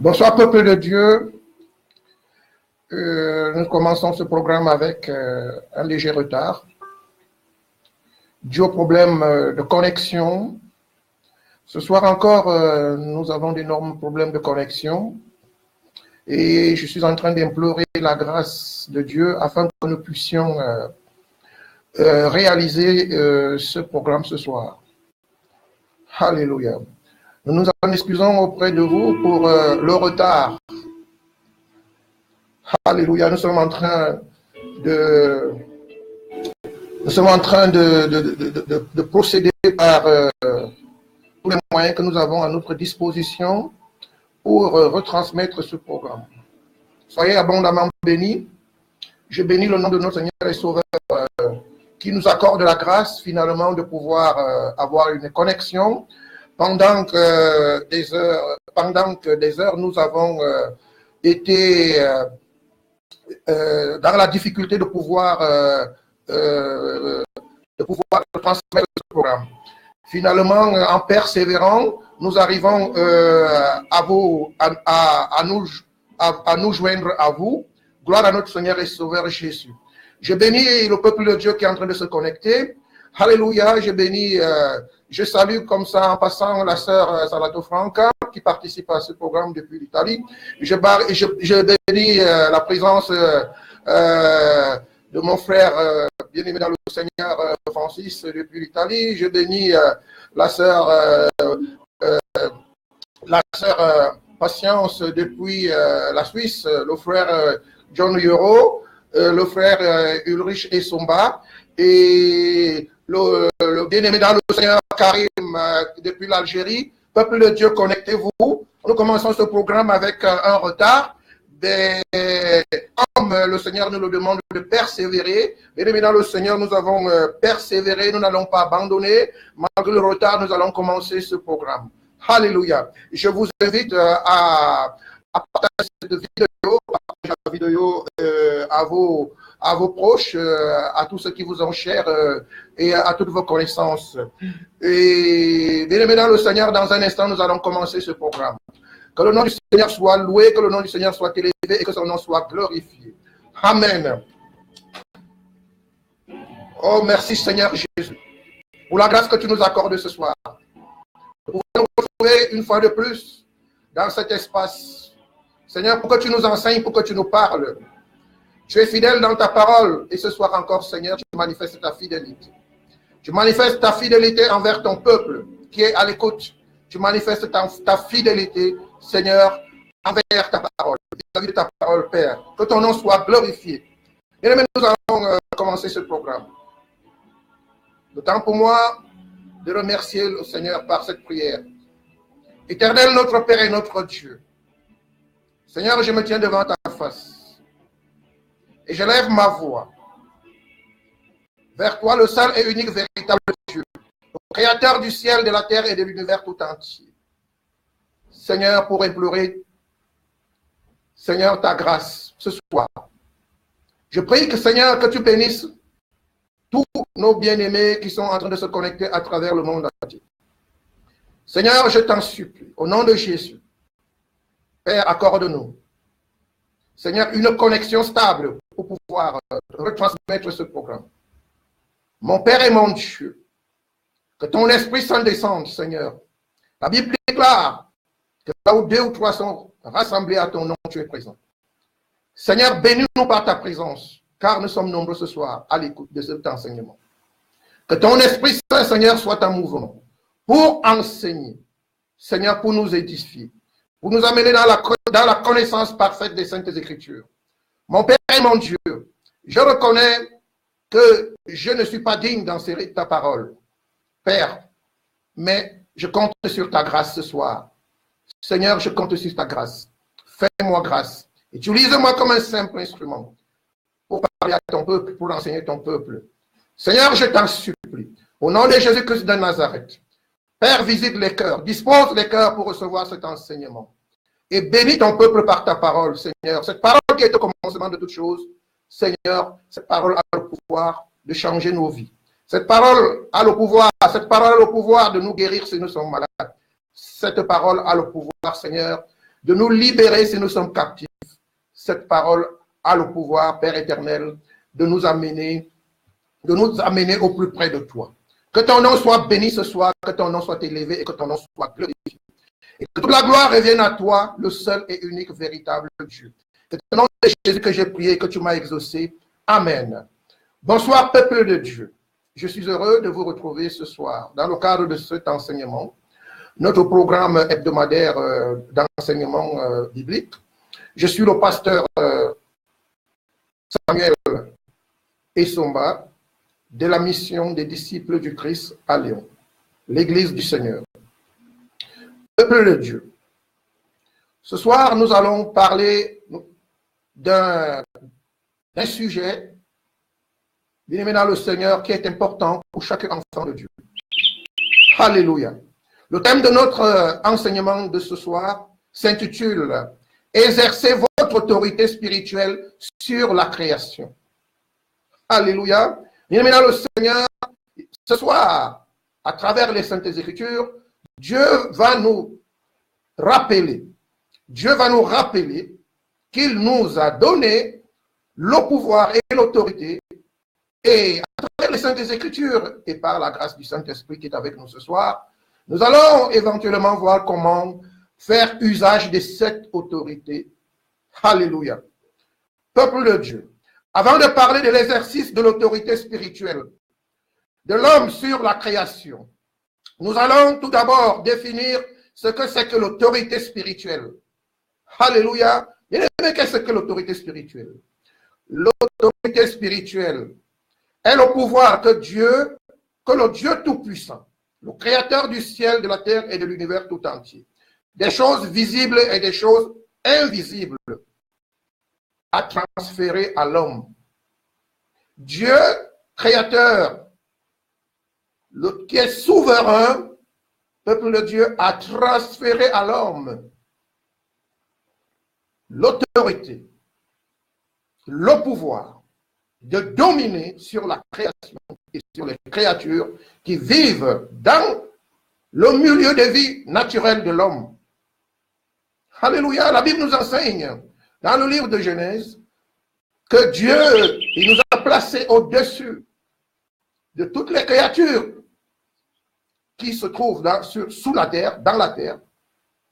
Bonsoir, peuple de Dieu. Nous commençons ce programme avec un léger retard, dû au problème de connexion. Ce soir encore, nous avons d'énormes problèmes de connexion et je suis en train d'implorer la grâce de Dieu afin que nous puissions réaliser ce programme ce soir. Alléluia. Nous nous en excusons auprès de vous pour le retard. Alléluia, nous sommes en train de procéder par tous les moyens que nous avons à notre disposition pour retransmettre ce programme. Soyez abondamment bénis. Je bénis le nom de notre Seigneur et Sauveur qui nous accorde la grâce finalement de pouvoir avoir une connexion pendant que des heures nous avons été dans la difficulté de pouvoir transmettre ce programme. Finalement, en persévérant, nous arrivons à nous joindre à vous. Gloire à notre Seigneur et Sauveur Jésus. Je bénis le peuple de Dieu qui est en train de se connecter. Alléluia, je salue comme ça en passant la sœur Salato Franca qui participe à ce programme depuis l'Italie. Je bénis la présence de mon frère bien-aimé dans le Seigneur Francis depuis l'Italie. Je bénis la sœur Patience depuis la Suisse, le frère John Euro, le frère Ulrich Essomba et le bien-aimé dans le Seigneur Karim depuis l'Algérie. Peuple de Dieu, connectez-vous. Nous commençons ce programme avec un retard. Comme le Seigneur nous le demande de persévérer, bien-aimés dans le Seigneur, nous avons persévéré, nous n'allons pas abandonner. Malgré le retard, nous allons commencer ce programme. Alléluia. Je vous invite à partager cette vidéo, la vidéo à vos proches, à tous ceux qui vous ont cher et à toutes vos connaissances. Et bien-aimés dans le Seigneur, dans un instant, nous allons commencer ce programme. Que le nom du Seigneur soit loué, que le nom du Seigneur soit élevé et que son nom soit glorifié. Amen. Oh, merci Seigneur Jésus pour la grâce que tu nous accordes ce soir. Pour nous retrouver une fois de plus dans cet espace. Seigneur, pour que tu nous enseignes, pour que tu nous parles. Tu es fidèle dans ta parole et ce soir encore, Seigneur, tu manifestes ta fidélité. Tu manifestes ta fidélité envers ton peuple qui est à l'écoute. Tu manifestes ta fidélité, Seigneur, envers ta parole, vis-à-vis de ta parole, Père. Que ton nom soit glorifié. Et nous allons commencer ce programme. Le temps pour moi de remercier le Seigneur par cette prière. Éternel, notre Père et notre Dieu. Seigneur, je me tiens devant ta face. Et je lève ma voix vers toi, le seul et unique véritable Dieu, le créateur du ciel, de la terre et de l'univers tout entier. Seigneur, pour implorer, Seigneur, ta grâce ce soir. Je prie que, Seigneur, que tu bénisses tous nos bien-aimés qui sont en train de se connecter à travers le monde entier. Seigneur, je t'en supplie, au nom de Jésus, Père, accorde-nous, Seigneur, une connexion stable pour pouvoir retransmettre ce programme. Mon Père et mon Dieu, que ton Esprit Saint descende, Seigneur. La Bible déclare que là où 2 ou 3 sont rassemblés à ton nom, tu es présent. Seigneur, bénis-nous par ta présence, car nous sommes nombreux ce soir à l'écoute de cet enseignement. Que ton Esprit Saint, Seigneur, soit en mouvement pour enseigner, Seigneur, pour nous édifier, pour nous amener dans la connaissance parfaite des Saintes Écritures. Mon Père et mon Dieu, je reconnais que je ne suis pas digne d'enseigner ta parole, Père, mais je compte sur ta grâce ce soir. Seigneur, je compte sur ta grâce. Fais-moi grâce. Utilise-moi comme un simple instrument pour parler à ton peuple, pour enseigner ton peuple. Seigneur, je t'en supplie, au nom de Jésus-Christ de Nazareth, Père, visite les cœurs, dispose les cœurs pour recevoir cet enseignement. Et bénis ton peuple par ta parole, Seigneur. Cette parole qui est au commencement de toutes choses, Seigneur, cette parole a le pouvoir de changer nos vies. Cette parole a le pouvoir de nous guérir si nous sommes malades. Cette parole a le pouvoir, Seigneur, de nous libérer si nous sommes captifs. Cette parole a le pouvoir, Père éternel, de nous amener au plus près de toi. Que ton nom soit béni ce soir, que ton nom soit élevé et que ton nom soit glorifié. Et que toute la gloire revienne à toi, le seul et unique véritable Dieu. C'est au nom de Jésus que j'ai prié et que tu m'as exaucé. Amen. Bonsoir, peuple de Dieu. Je suis heureux de vous retrouver ce soir dans le cadre de cet enseignement, notre programme hebdomadaire d'enseignement biblique. Je suis le pasteur Samuel Essomba de la mission des disciples du Christ à Lyon, l'Église du Seigneur. Peuple de Dieu, ce soir nous allons parler d'un sujet, bien-aimé dans le Seigneur, qui est important pour chaque enfant de Dieu. Alléluia. Le thème de notre enseignement de ce soir s'intitule « Exercez votre autorité spirituelle sur la création ». Alléluia. Bien-aimé dans le Seigneur, ce soir, à travers les Saintes Écritures, Dieu va nous rappeler qu'il nous a donné le pouvoir et l'autorité. Et à travers les Saintes Écritures et par la grâce du Saint-Esprit qui est avec nous ce soir, nous allons éventuellement voir comment faire usage de cette autorité. Alléluia. Peuple de Dieu, avant de parler de l'exercice de l'autorité spirituelle de l'homme sur la création, nous allons tout d'abord définir ce que c'est que l'autorité spirituelle. Alléluia. Mais qu'est-ce que l'autorité spirituelle? L'autorité spirituelle est le pouvoir que le Dieu Tout-Puissant, le Créateur du ciel, de la terre et de l'univers tout entier, des choses visibles et des choses invisibles, a transféré à l'homme. Dieu, Créateur, qui est souverain, peuple de Dieu, a transféré à l'homme l'autorité, le pouvoir de dominer sur la création et sur les créatures qui vivent dans le milieu de vie naturel de l'homme. Alléluia, la Bible nous enseigne dans le livre de Genèse que Dieu, il nous a placés au-dessus de toutes les créatures qui se trouvent sous la terre, dans la terre,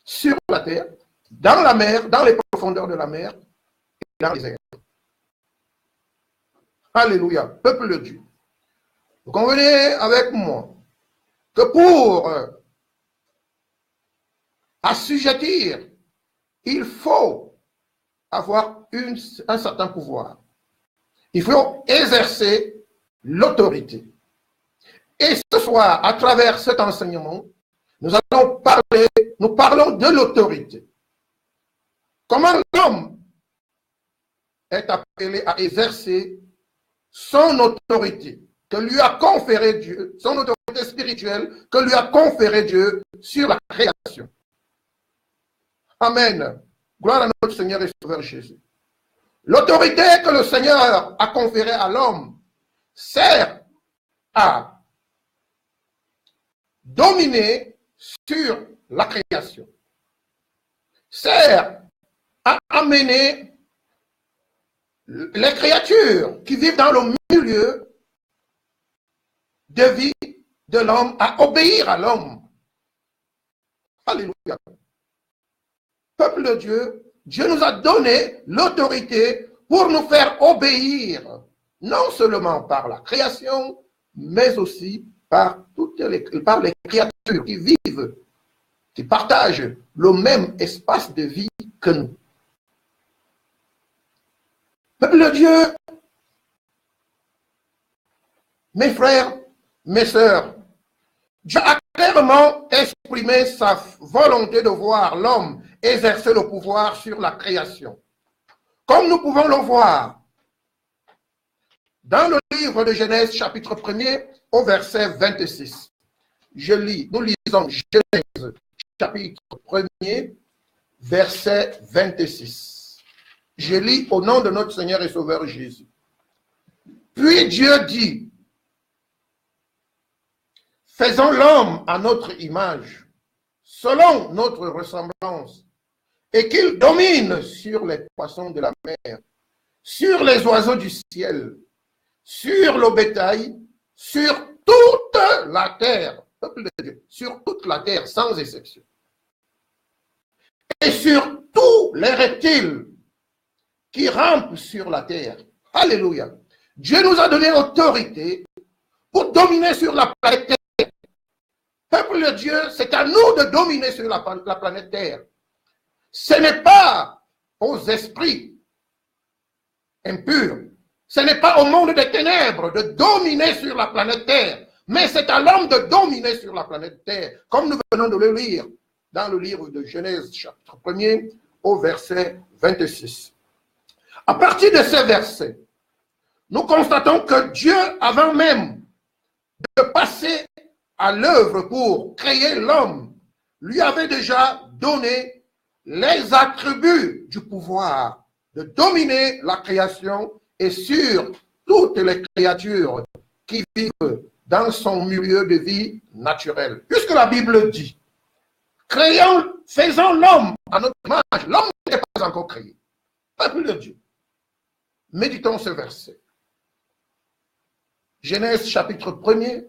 sur la terre, dans la mer, dans les profondeurs de la mer et dans les airs. Alléluia, peuple de Dieu. Vous convenez avec moi que pour assujettir, il faut avoir un certain pouvoir. Il faut exercer l'autorité. Et ce soir, à travers cet enseignement, nous parlons de l'autorité. Comment l'homme est appelé à exercer son autorité que lui a conféré Dieu, son autorité spirituelle que lui a conféré Dieu sur la création. Amen. Gloire à notre Seigneur et Sauveur Jésus. L'autorité que le Seigneur a conférée à l'homme sert à dominer sur la création, sert à amener les créatures qui vivent dans le milieu de vie de l'homme à obéir à l'homme. Alléluia. Peuple de Dieu, Dieu nous a donné l'autorité pour nous faire obéir, non seulement par la création, mais aussi par les créatures qui vivent, qui partagent le même espace de vie que nous. Peuple de Dieu, mes frères, mes sœurs, Dieu a clairement exprimé sa volonté de voir l'homme exercer le pouvoir sur la création. Comme nous pouvons le voir dans le livre de Genèse, chapitre 1er, au verset 26. Nous lisons Genèse, chapitre 1er, verset 26. Je lis au nom de notre Seigneur et Sauveur Jésus. Puis Dieu dit, faisons l'homme à notre image, selon notre ressemblance, et qu'il domine sur les poissons de la mer, sur les oiseaux du ciel, sur le bétail, sur toute la terre, peuple de Dieu, sur toute la terre sans exception, et sur tous les reptiles qui rampent sur la terre. Alléluia. Dieu nous a donné autorité pour dominer sur la planète Terre. Peuple de Dieu, c'est à nous de dominer sur la planète Terre. Ce n'est pas aux esprits impurs, ce n'est pas au monde des ténèbres de dominer sur la planète Terre, mais c'est à l'homme de dominer sur la planète Terre, comme nous venons de le lire dans le livre de Genèse, chapitre 1er, au verset 26. À partir de ces versets, nous constatons que Dieu, avant même de passer à l'œuvre pour créer l'homme, lui avait déjà donné les attributs du pouvoir de dominer la création et sur toutes les créatures qui vivent dans son milieu de vie naturel. Puisque la Bible dit, faisons l'homme à notre image, l'homme n'était pas encore créé. Peuple de Dieu. Méditons ce verset. Genèse chapitre 1er,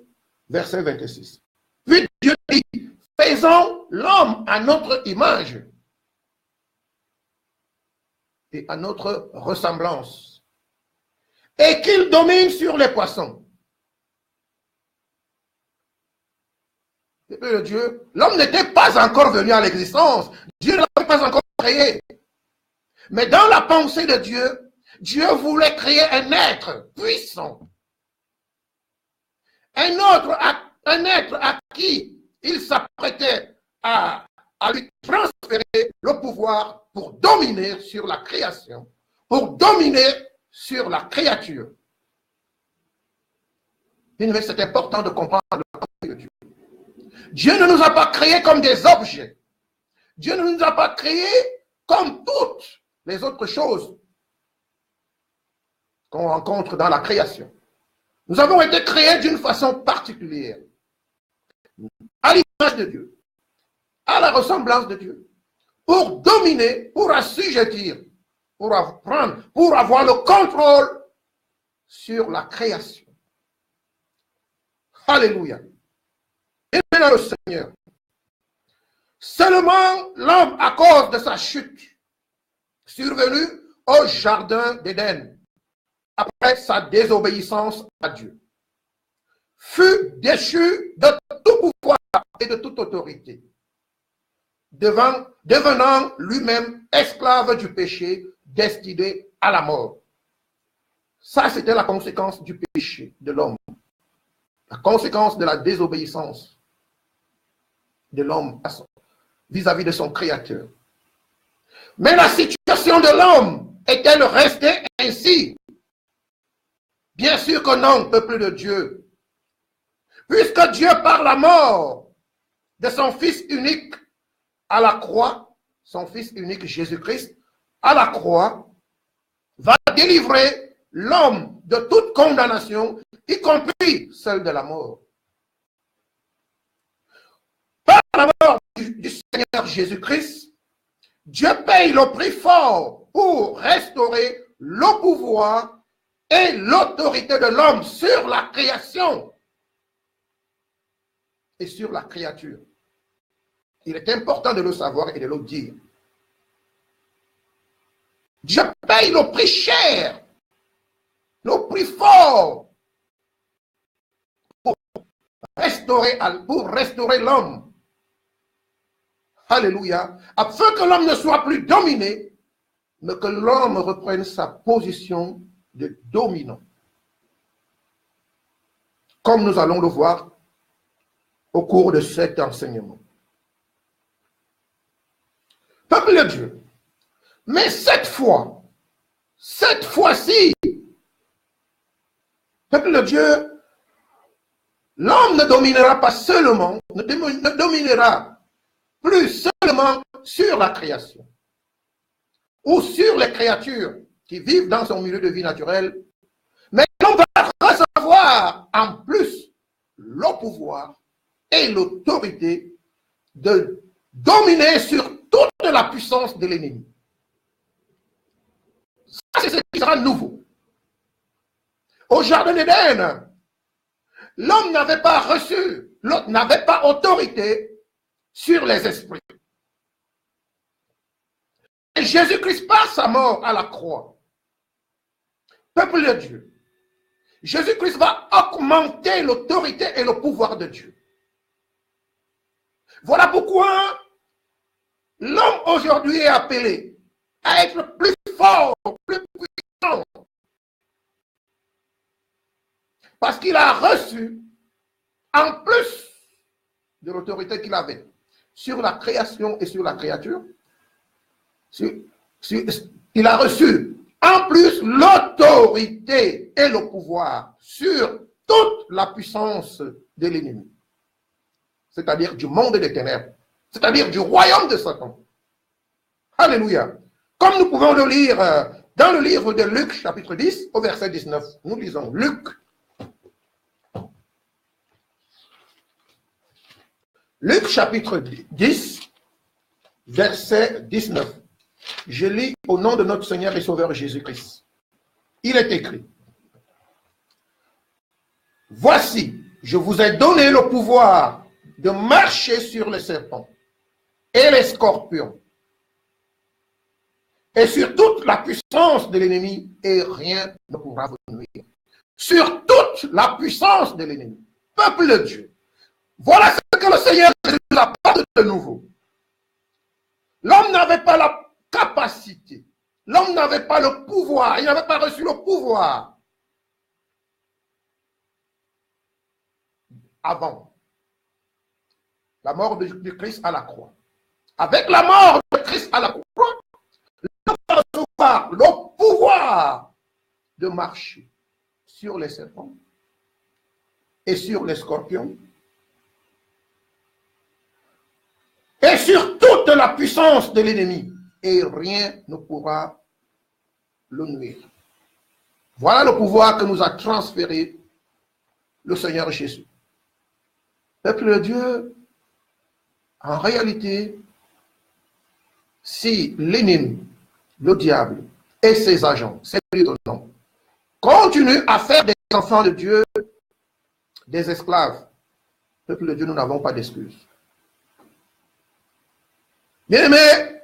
verset 26. Puis Dieu dit, faisons l'homme à notre image et à notre ressemblance, et qu'il domine sur les poissons. Dieu, l'homme n'était pas encore venu à l'existence, Dieu ne l'avait pas encore créé. Mais dans la pensée de Dieu, Dieu voulait créer un être puissant. Un être à qui il s'apprêtait à lui transférer le pouvoir pour dominer sur la création, pour dominer sur la créature. C'est important de comprendre le pensée de Dieu. Dieu ne nous a pas créés comme des objets. Dieu ne nous a pas créés comme toutes les autres choses qu'on rencontre dans la création. Nous avons été créés d'une façon particulière, à l'image de Dieu, à la ressemblance de Dieu, pour dominer, pour assujettir, pour avoir le contrôle sur la création. Alléluia. Et maintenant le Seigneur. Seulement l'homme, à cause de sa chute, survenue au jardin d'Éden, après sa désobéissance à Dieu, fut déchu de tout pouvoir et de toute autorité, devenant lui-même esclave du péché, destiné à la mort. Ça, c'était la conséquence du péché de l'homme, la conséquence de la désobéissance de l'homme vis-à-vis de son Créateur. Mais la situation de l'homme est-elle restée ainsi? Bien sûr que non, peuple de Dieu. Puisque Dieu, par la mort de son Fils unique à la croix, son Fils unique Jésus-Christ, à la croix, va délivrer l'homme de toute condamnation, y compris celle de la mort. Par la mort du Seigneur Jésus-Christ, Dieu paye le prix fort pour restaurer le pouvoir et l'autorité de l'homme sur la création et sur la créature. Il est important de le savoir et de le dire. Dieu paye le prix cher, le prix fort pour restaurer l'homme. Alléluia. Afin que l'homme ne soit plus dominé, mais que l'homme reprenne sa position de dominant. Comme nous allons le voir au cours de cet enseignement. Peuple de Dieu, mais cette fois-ci, peuple de Dieu, l'homme ne dominera pas seulement, ne dominera plus seulement sur la création ou sur les créatures qui vivent dans son milieu de vie naturel, mais l'homme va recevoir en plus le pouvoir et l'autorité de dominer sur toutes la puissance de l'ennemi. Ça, c'est ce qui sera nouveau. Au jardin d'Éden, l'homme n'avait pas reçu, l'autre n'avait pas autorité sur les esprits. Et Jésus-Christ, par sa mort à la croix, peuple de Dieu, Jésus-Christ va augmenter l'autorité et le pouvoir de Dieu. Voilà pourquoi l'homme aujourd'hui est appelé à être plus fort, plus puissant. Parce qu'il a reçu, en plus de l'autorité qu'il avait sur la création et sur la créature, il a reçu en plus l'autorité et le pouvoir sur toute la puissance de l'ennemi. C'est-à-dire du monde des ténèbres, c'est-à-dire du royaume de Satan. Alléluia. Comme nous pouvons le lire dans le livre de Luc, chapitre 10, au verset 19. Nous lisons Luc. Luc, chapitre 10, verset 19. Je lis au nom de notre Seigneur et Sauveur Jésus-Christ. Il est écrit: voici, je vous ai donné le pouvoir de marcher sur les serpents et les scorpions et sur toute la puissance de l'ennemi, et rien ne pourra vous nuire. Sur toute la puissance de l'ennemi. Peuple de Dieu, voilà ce que le Seigneur nous apporte de nouveau. L'homme n'avait pas la capacité, l'homme n'avait pas le pouvoir, il n'avait pas reçu le pouvoir avant la mort de Christ à la croix. Avec la mort de Christ à la croix, l'homme va recevoir le pouvoir de marcher sur les serpents et sur les scorpions et sur toute la puissance de l'ennemi, et rien ne pourra le nuire. Voilà le pouvoir que nous a transféré le Seigneur Jésus. Peuple de Dieu, en réalité, si l'ennemi, le diable et ses agents, ses lieutenants, continuent à faire des enfants de Dieu des esclaves, peuple de Dieu, nous n'avons pas d'excuses. Bien-aimé,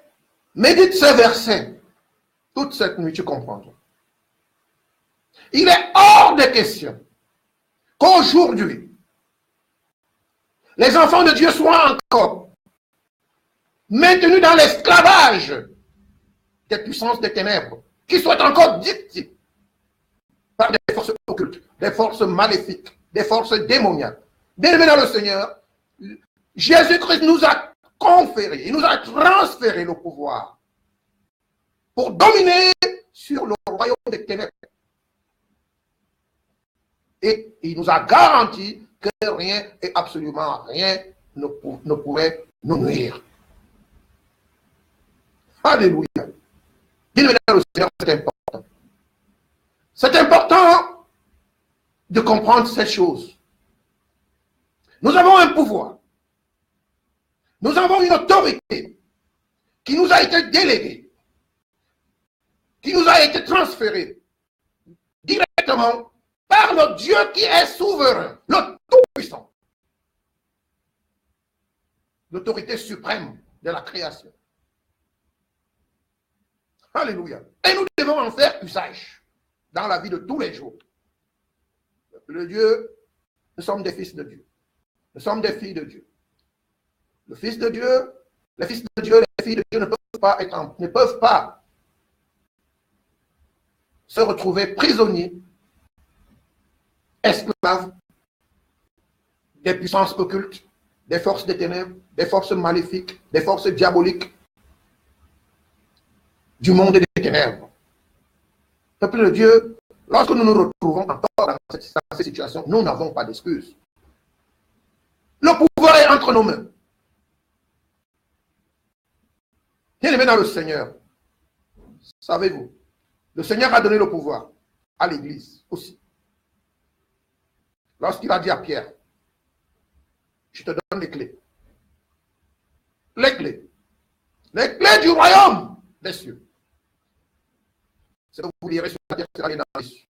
médite ce verset toute cette nuit, tu comprendras. Il est hors de question qu'aujourd'hui, les enfants de Dieu soient encore maintenus dans l'esclavage des puissances des ténèbres, qui soient encore dictées par des forces occultes, des forces maléfiques, des forces démoniaques. Bien-aimé dans le Seigneur, Jésus-Christ nous a conféré, il nous a transféré le pouvoir pour dominer sur le royaume des ténèbres. Et il nous a garanti que rien et absolument rien ne pourrait nous nuire. Alléluia. Bien-aimé dans le Seigneur, c'est important. C'est important de comprendre ces choses. Nous avons un pouvoir. Nous avons une autorité qui nous a été déléguée, qui nous a été transférée directement par le Dieu qui est souverain, le Tout-Puissant, l'autorité suprême de la création. Alléluia. Et nous devons en faire usage dans la vie de tous les jours. Le Dieu, nous sommes des fils de Dieu. Nous sommes des filles de Dieu. Le Fils de Dieu, les fils de Dieu, les filles de Dieu ne peuvent pas se retrouver prisonniers, esclaves des puissances occultes, des forces des ténèbres, des forces maléfiques, des forces diaboliques du monde des ténèbres. Peuple de Dieu, lorsque nous nous retrouvons encore dans cette situation, nous n'avons pas d'excuses. Le pouvoir est entre nos mains. Bien-aimé dans le Seigneur, savez-vous, le Seigneur a donné le pouvoir à l'Église aussi. Lorsqu'il a dit à Pierre, je te donne les clés. Les clés. Les clés du royaume des cieux. Ce que vous lirez sur la terre sera dans les cieux.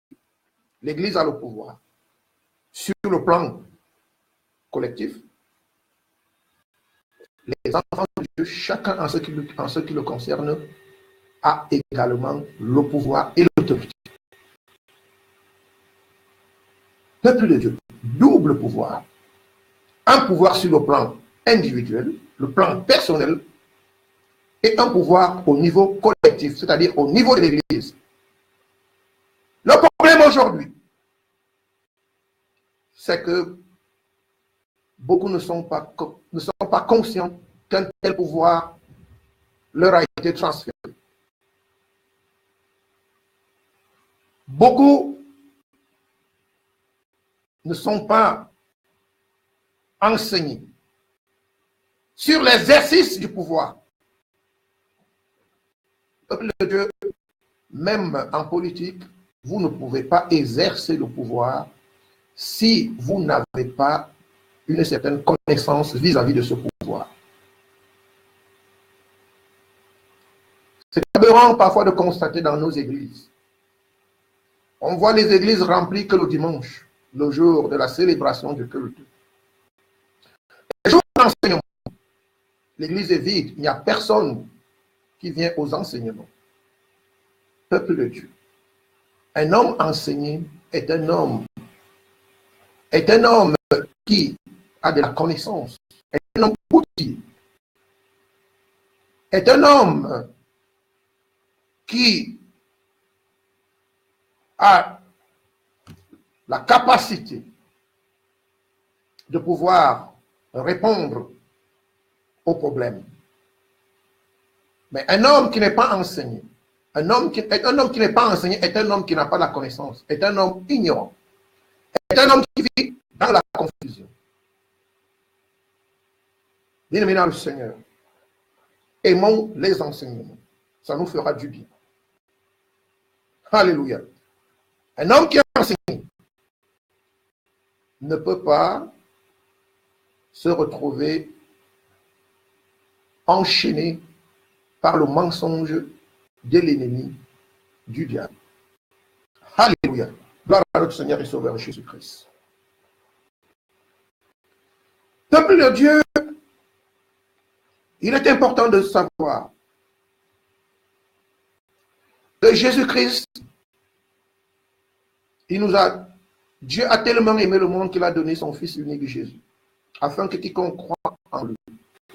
L'Église a le pouvoir. Sur le plan collectif, les enfants de Dieu, chacun en ce qui le concerne, a également le pouvoir et l'autorité. Peuple de Dieu, double pouvoir. Un pouvoir sur le plan individuel, le plan personnel, et un pouvoir au niveau collectif, c'est-à-dire au niveau de l'Église. Le problème aujourd'hui, c'est que beaucoup ne sont pas conscients qu'un tel pouvoir leur a été transféré. Beaucoup ne sont pas enseignés sur l'exercice du pouvoir. Peuple de Dieu, même en politique, vous ne pouvez pas exercer le pouvoir si vous n'avez pas une certaine connaissance vis-à-vis de ce pouvoir. C'est aberrant parfois de constater dans nos églises. On voit les églises remplies que le dimanche, le jour de la célébration du culte. Les jours d'enseignement, l'église est vide, il n'y a personne qui vient aux enseignements. Peuple de Dieu, un homme enseigné est un homme qui a de la connaissance, est un homme outillé, est un homme qui a la capacité de pouvoir répondre aux problèmes. Mais un homme qui n'est pas enseigné, un homme qui n'est pas enseigné est un homme qui n'a pas la connaissance, est un homme ignorant, est un homme qui vit dans la confusion. Bien-aimés dans le Seigneur, aimons les enseignements, ça nous fera du bien. Alléluia. Un homme qui est enseigné ne peut pas se retrouver enchaîné par le mensonge de l'ennemi du diable. Alléluia. Gloire à notre Seigneur et Sauveur Jésus-Christ. Peuple de Dieu, il est important de savoir que Jésus-Christ, Dieu a tellement aimé le monde qu'il a donné son Fils unique Jésus, afin que quiconque croit en lui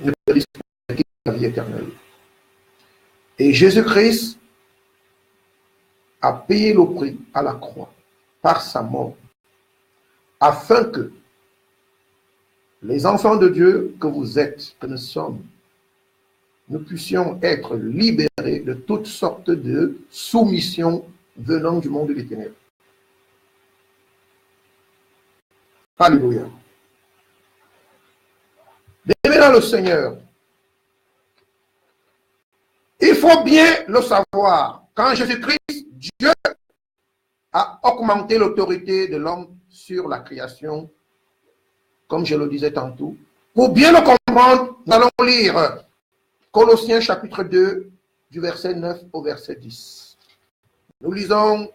ne périsse pas, qu'il ait la vie éternelle. Et Jésus-Christ a payé le prix à la croix par sa mort, afin que les enfants de Dieu que vous êtes, que nous sommes, nous puissions être libérés de toutes sortes de soumissions venant du monde des ténèbres. Alléluia. Bien-aimés dans le Seigneur, il faut bien le savoir. Quand Jésus-Christ, Dieu a augmenté l'autorité de l'homme sur la création, comme je le disais tantôt. Pour bien le comprendre, nous allons lire Colossiens chapitre 2, du verset 9 au verset 10. Nous lisons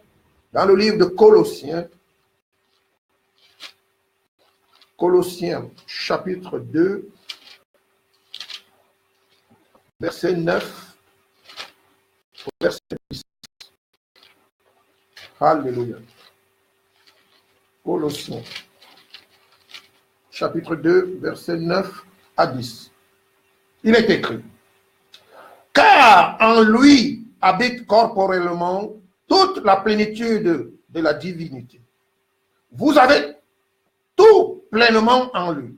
dans le livre de Colossiens, chapitre 2, verset 9 au verset 10. Alléluia. Colossiens, chapitre 2, verset 9 à 10. Il est écrit: car en lui habite corporellement toute la plénitude de la divinité. Vous avez tout pleinement en lui,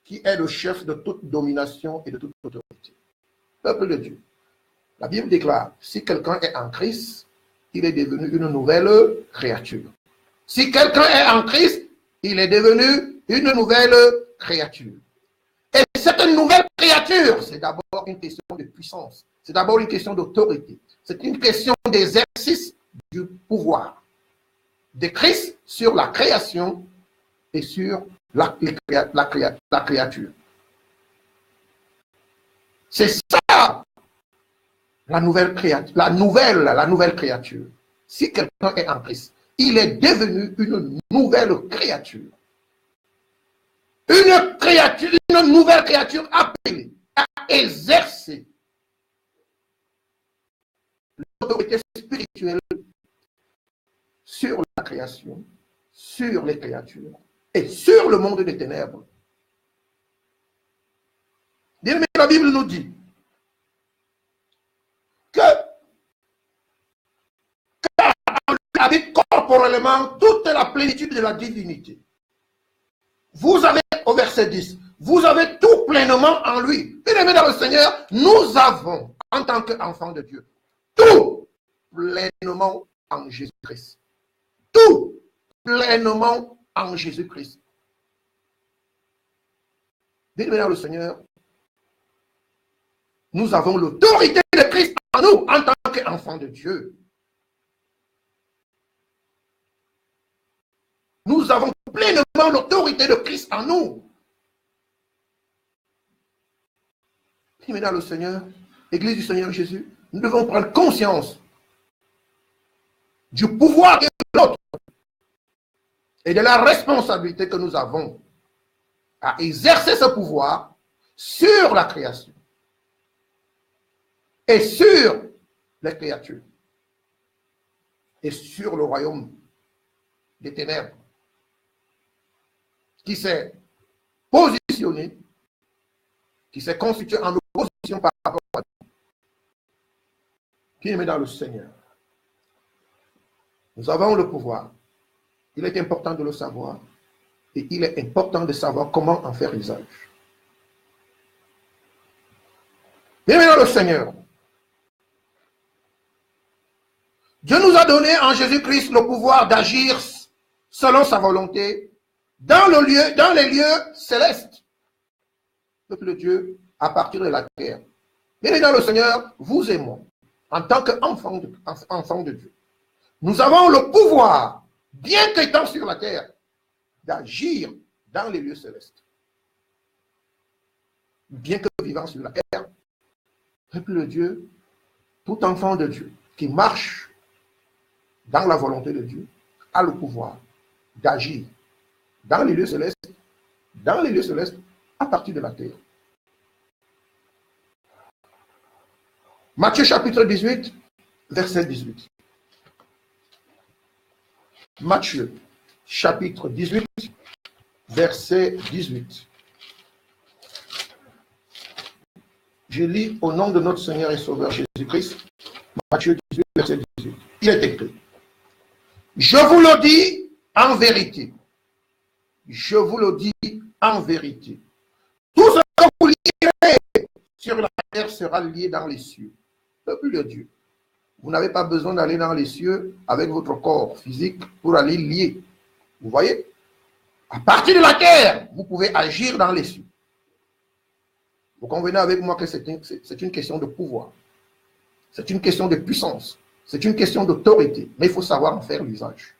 qui est le chef de toute domination et de toute autorité. Peuple de Dieu, la Bible déclare, si quelqu'un est en Christ, il est devenu une nouvelle créature. Si quelqu'un est en Christ, il est devenu une nouvelle créature. Et cette nouvelle créature, c'est d'abord une question de puissance. C'est d'abord une question d'autorité. C'est une question d'exercice du pouvoir de Christ sur la création et sur la créature. C'est ça la nouvelle créature. Si quelqu'un est en Christ, il est devenu une nouvelle créature. Une nouvelle créature appelée à exercer l'autorité spirituelle sur la création, sur les créatures et sur le monde des ténèbres. Bien, la Bible nous dit que car en lui habite corporellement toute la plénitude de la divinité. Vous avez, au verset 10, vous avez tout pleinement en lui. Bien-aimés dans le Seigneur, nous avons, en tant qu'enfants de Dieu, tout pleinement en Jésus-Christ. Tout pleinement en Jésus-Christ. Bien-aimés dans le Seigneur, nous avons l'autorité de Christ en nous, en tant qu'enfants de Dieu. Nous avons pleinement l'autorité de Christ en nous. Et maintenant, le Seigneur, l'Église du Seigneur Jésus, nous devons prendre conscience du pouvoir de l'autre et de la responsabilité que nous avons à exercer ce pouvoir sur la création et sur les créatures et sur le royaume des ténèbres qui s'est positionné, qui s'est constitué en opposition par rapport à Dieu. Bien-aimés dans le Seigneur, nous avons le pouvoir. Il est important de le savoir et il est important de savoir comment en faire usage. Bien-aimés dans le Seigneur, Dieu nous a donné en Jésus-Christ le pouvoir d'agir selon sa volonté dans les lieux célestes. Peuple de Dieu, à partir de la terre. Bien dans le Seigneur, vous et moi, en tant qu'enfants de Dieu, nous avons le pouvoir, bien qu'étant sur la terre, d'agir dans les lieux célestes. Bien que vivant sur la terre, peuple de Dieu, tout enfant de Dieu qui marche dans la volonté de Dieu a le pouvoir d'agir dans les lieux célestes à partir de la terre. Matthieu chapitre 18, verset 18. Matthieu chapitre 18, verset 18. Je lis au nom de notre Seigneur et Sauveur Jésus-Christ, Matthieu 18, verset 18. Il est écrit: je vous le dis en vérité. Je vous le dis en vérité. Tout ce que vous lirez sur la terre sera lié dans les cieux. Peuple de Dieu, vous n'avez pas besoin d'aller dans les cieux avec votre corps physique pour aller lier. Vous voyez? À partir de la terre, vous pouvez agir dans les cieux. Vous convenez avec moi que c'est une question de pouvoir. C'est une question de puissance. C'est une question d'autorité. Mais il faut savoir en faire l'usage.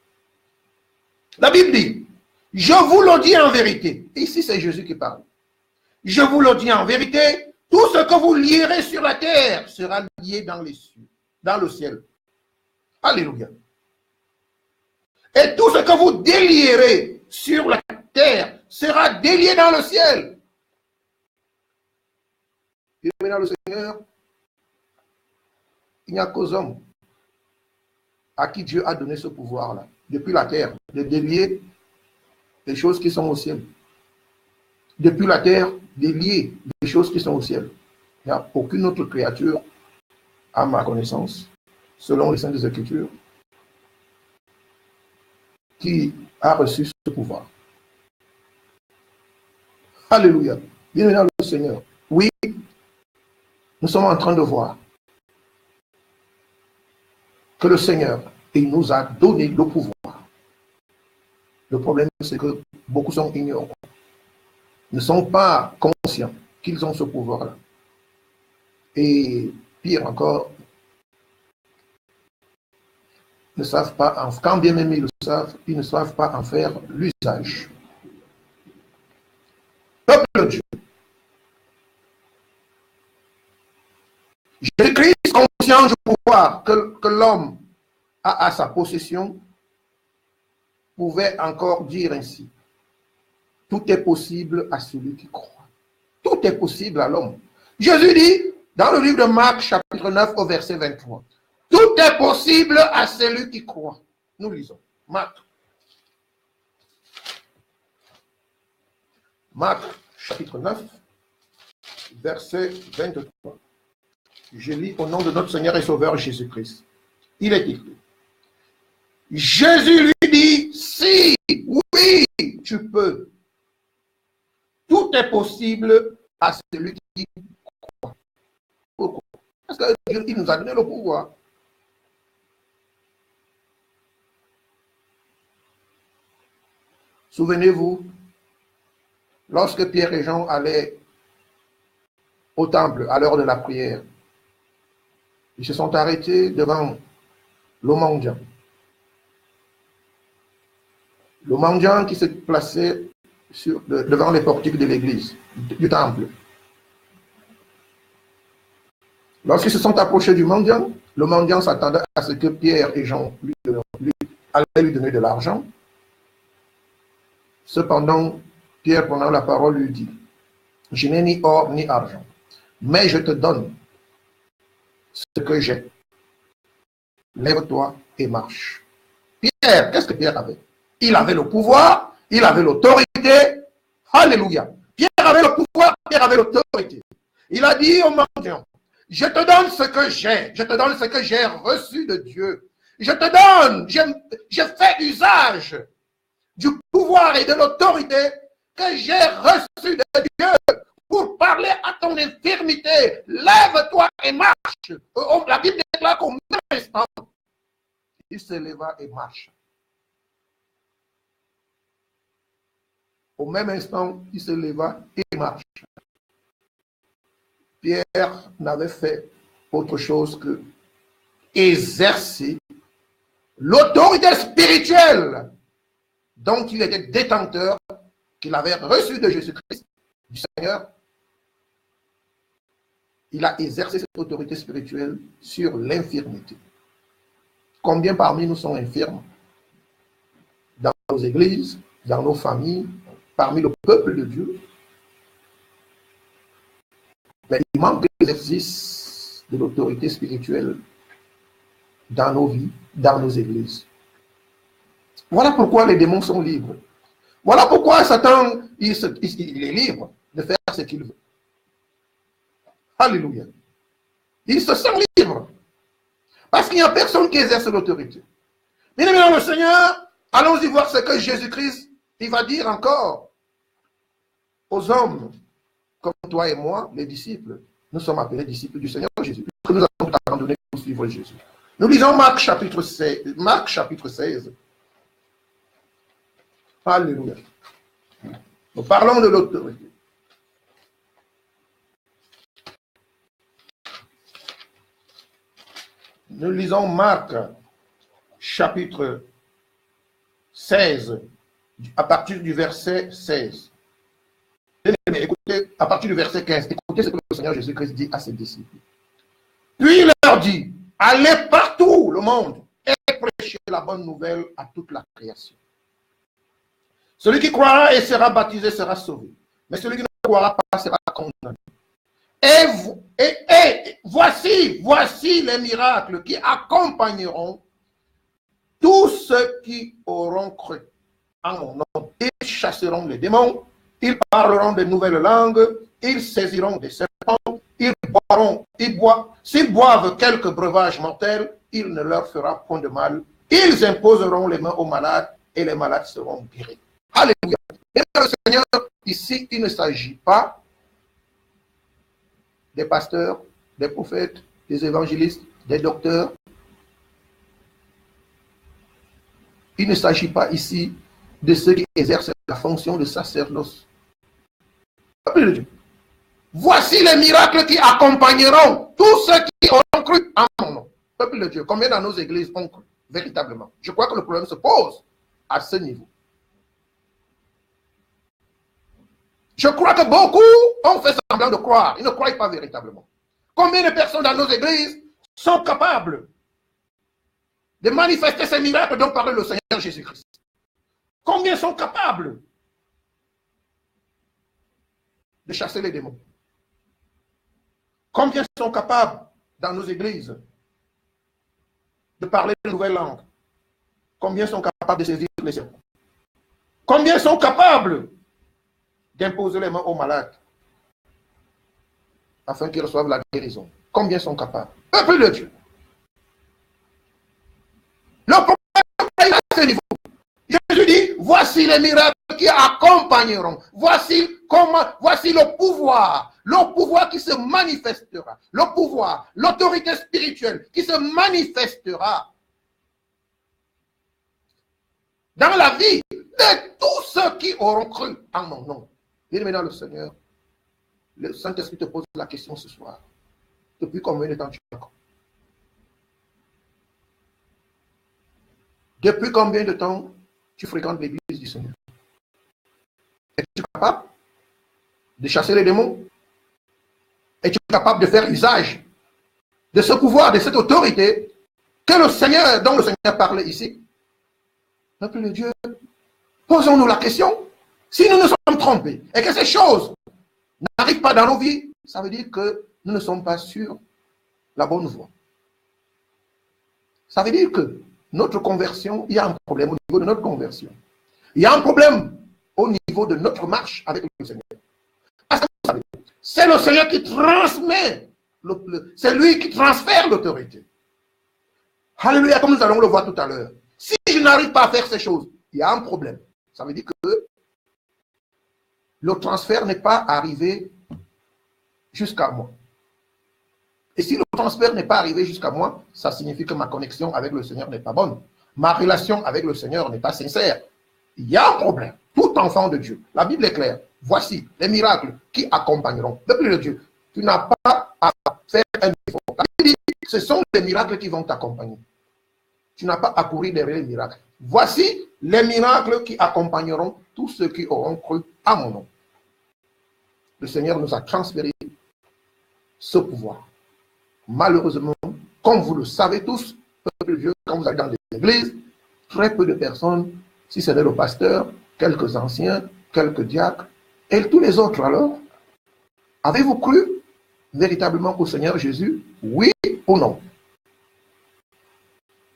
La Bible dit: je vous le dis en vérité. Et ici, c'est Jésus qui parle. Je vous le dis en vérité, tout ce que vous lierez sur la terre sera lié dans les cieux, dans le ciel. Alléluia. Et tout ce que vous délierez sur la terre sera délié dans le ciel. Et maintenant, le Seigneur, il n'y a qu'aux hommes à qui Dieu a donné ce pouvoir-là, depuis la terre, de délier les choses qui sont au ciel. Depuis la terre, délier les choses qui sont au ciel. Il n'y a aucune autre créature, à ma connaissance, selon les Saintes Écritures, qui a reçu ce pouvoir. Alléluia. Bienvenue dans le Seigneur. Oui, nous sommes en train de voir que le Seigneur, il nous a donné le pouvoir. Le problème, c'est que beaucoup sont ignorants, ne sont pas conscients qu'ils ont ce pouvoir-là. Et pire encore, ne savent pas, quand bien même ils le savent, ils ne savent pas en faire l'usage. Peuple de Dieu, Jésus-Christ, conscient du pouvoir que l'homme a à sa possession, pouvait encore dire ainsi: tout est possible à celui qui croit. Tout est possible à l'homme. Jésus dit, dans le livre de Marc, chapitre 9, au verset 23, tout est possible à celui qui croit. Nous lisons. Marc, chapitre 9, verset 23. Je lis au nom de notre Seigneur et Sauveur Jésus-Christ. Il est écrit: Jésus lui dit, si, oui, tu peux. Tout est possible à celui qui croit. Pourquoi? Parce qu'il nous a donné le pouvoir. Souvenez-vous, lorsque Pierre et Jean allaient au temple à l'heure de la prière, ils se sont arrêtés devant le mendiant. Le mendiant qui se plaçait devant les portiques de l'église, du temple. Lorsqu'ils se sont approchés du mendiant, le mendiant s'attendait à ce que Pierre et Jean allaient lui donner de l'argent. Cependant, Pierre, prenant la parole, lui dit: je n'ai ni or ni argent, mais je te donne ce que j'ai. Lève-toi et marche. Pierre, qu'est-ce que Pierre avait? Il avait le pouvoir, il avait l'autorité. Alléluia. Pierre avait le pouvoir, Pierre avait l'autorité. Il a dit au mendiant: je te donne ce que j'ai, je te donne ce que j'ai reçu de Dieu. Je te donne, je fais usage du pouvoir et de l'autorité que j'ai reçu de Dieu pour parler à ton infirmité. Lève-toi et marche. La Bible déclare qu'au même instant, il se leva et marcha. Au même instant, il se leva et marcha. Pierre n'avait fait autre chose que exercer l'autorité spirituelle dont il était détenteur, qu'il avait reçu de Jésus-Christ, du Seigneur. Il a exercé cette autorité spirituelle sur l'infirmité. Combien parmi nous sont infirmes? Dans nos églises, dans nos familles, parmi le peuple de Dieu. Mais il manque l'exercice de l'autorité spirituelle dans nos vies, dans nos églises. Voilà pourquoi les démons sont libres. Voilà pourquoi Satan, il est libre de faire ce qu'il veut. Alléluia. Il se sent libre. Parce qu'il n'y a personne qui exerce l'autorité. Mais dans le Seigneur, allons-y voir ce que Jésus-Christ, il va dire encore aux hommes comme toi et moi, les disciples. Nous sommes appelés disciples du Seigneur Jésus. Puisque nous avons tout abandonné pour suivre Jésus. Nous lisons Marc chapitre 16. Alléluia. Nous parlons de l'autorité. Nous lisons Marc chapitre 16 à partir du verset 16. Écoutez, à partir du verset 15, écoutez ce que le Seigneur Jésus-Christ dit à ses disciples. Puis il leur dit: allez partout le monde et prêchez la bonne nouvelle à toute la création. Celui qui croira et sera baptisé sera sauvé, mais celui qui ne croira pas sera condamné. Et voici les miracles qui accompagneront tous ceux qui auront cru en mon nom. Ils chasseront les démons, ils parleront de nouvelles langues, ils saisiront des serpents, s'ils boivent quelques breuvages mortels, il ne leur fera point de mal. Ils imposeront les mains aux malades et les malades seront guéris. Alléluia. Et le Seigneur, ici, il ne s'agit pas des pasteurs, des prophètes, des évangélistes, des docteurs. Il ne s'agit pas ici de ceux qui exercent la fonction de sacerdoce. Voici les miracles qui accompagneront tous ceux qui auront cru en mon nom. Peuple de Dieu, combien dans nos églises ont cru véritablement? Je crois que le problème se pose à ce niveau. Je crois que beaucoup ont fait semblant de croire. Ils ne croient pas véritablement. Combien de personnes dans nos églises sont capables de manifester ces miracles dont parle le Seigneur Jésus-Christ? Combien sont capables de chasser les démons? Combien sont capables dans nos églises de parler de nouvelles langues? Combien sont capables de saisir les serpents? Combien sont capables d'imposer les mains aux malades afin qu'ils reçoivent la guérison? Combien sont capables? Peuple de Dieu. Le problème est à ce niveau. Jésus dit, voici les miracles qui accompagneront. Voici le pouvoir qui se manifestera. Le pouvoir, l'autorité spirituelle qui se manifestera dans la vie de tous ceux qui auront cru en mon nom. Bien maintenant le Seigneur, le Saint-Esprit te pose la question ce soir. Depuis combien de temps tu as cru? Depuis combien de temps tu fréquentes l'église du Seigneur? Es-tu capable de chasser les démons? Es-tu capable de faire usage de ce pouvoir, de cette autorité que le Seigneur, dont le Seigneur parlait ici? Peuple de Dieu, posons-nous la question. Si nous nous sommes trompés et que ces choses n'arrivent pas dans nos vies, ça veut dire que nous ne sommes pas sur la bonne voie. Ça veut dire que notre conversion, il y a un problème au niveau de notre conversion. Il y a un problème au niveau de notre marche avec le Seigneur. Parce que vous savez, c'est le Seigneur qui transmet, c'est lui qui transfère l'autorité. Alléluia, comme nous allons le voir tout à l'heure. Si je n'arrive pas à faire ces choses, il y a un problème. Ça veut dire que le transfert n'est pas arrivé jusqu'à moi. Et si le transfert n'est pas arrivé jusqu'à moi, ça signifie que ma connexion avec le Seigneur n'est pas bonne. Ma relation avec le Seigneur n'est pas sincère. Il y a un problème. Tout enfant de Dieu, la Bible est claire. Voici les miracles qui accompagneront. Peuple de Dieu, tu n'as pas à faire un effort. La Bible dit, ce sont les miracles qui vont t'accompagner. Tu n'as pas à courir derrière les miracles. Voici les miracles qui accompagneront tous ceux qui auront cru à mon nom. Le Seigneur nous a transféré ce pouvoir. Malheureusement, comme vous le savez tous, peuple de Dieu, quand vous allez dans les églises, très peu de personnes, si ce n'est le pasteur, quelques anciens, quelques diacres, et tous les autres alors, avez-vous cru véritablement au Seigneur Jésus? Oui ou non?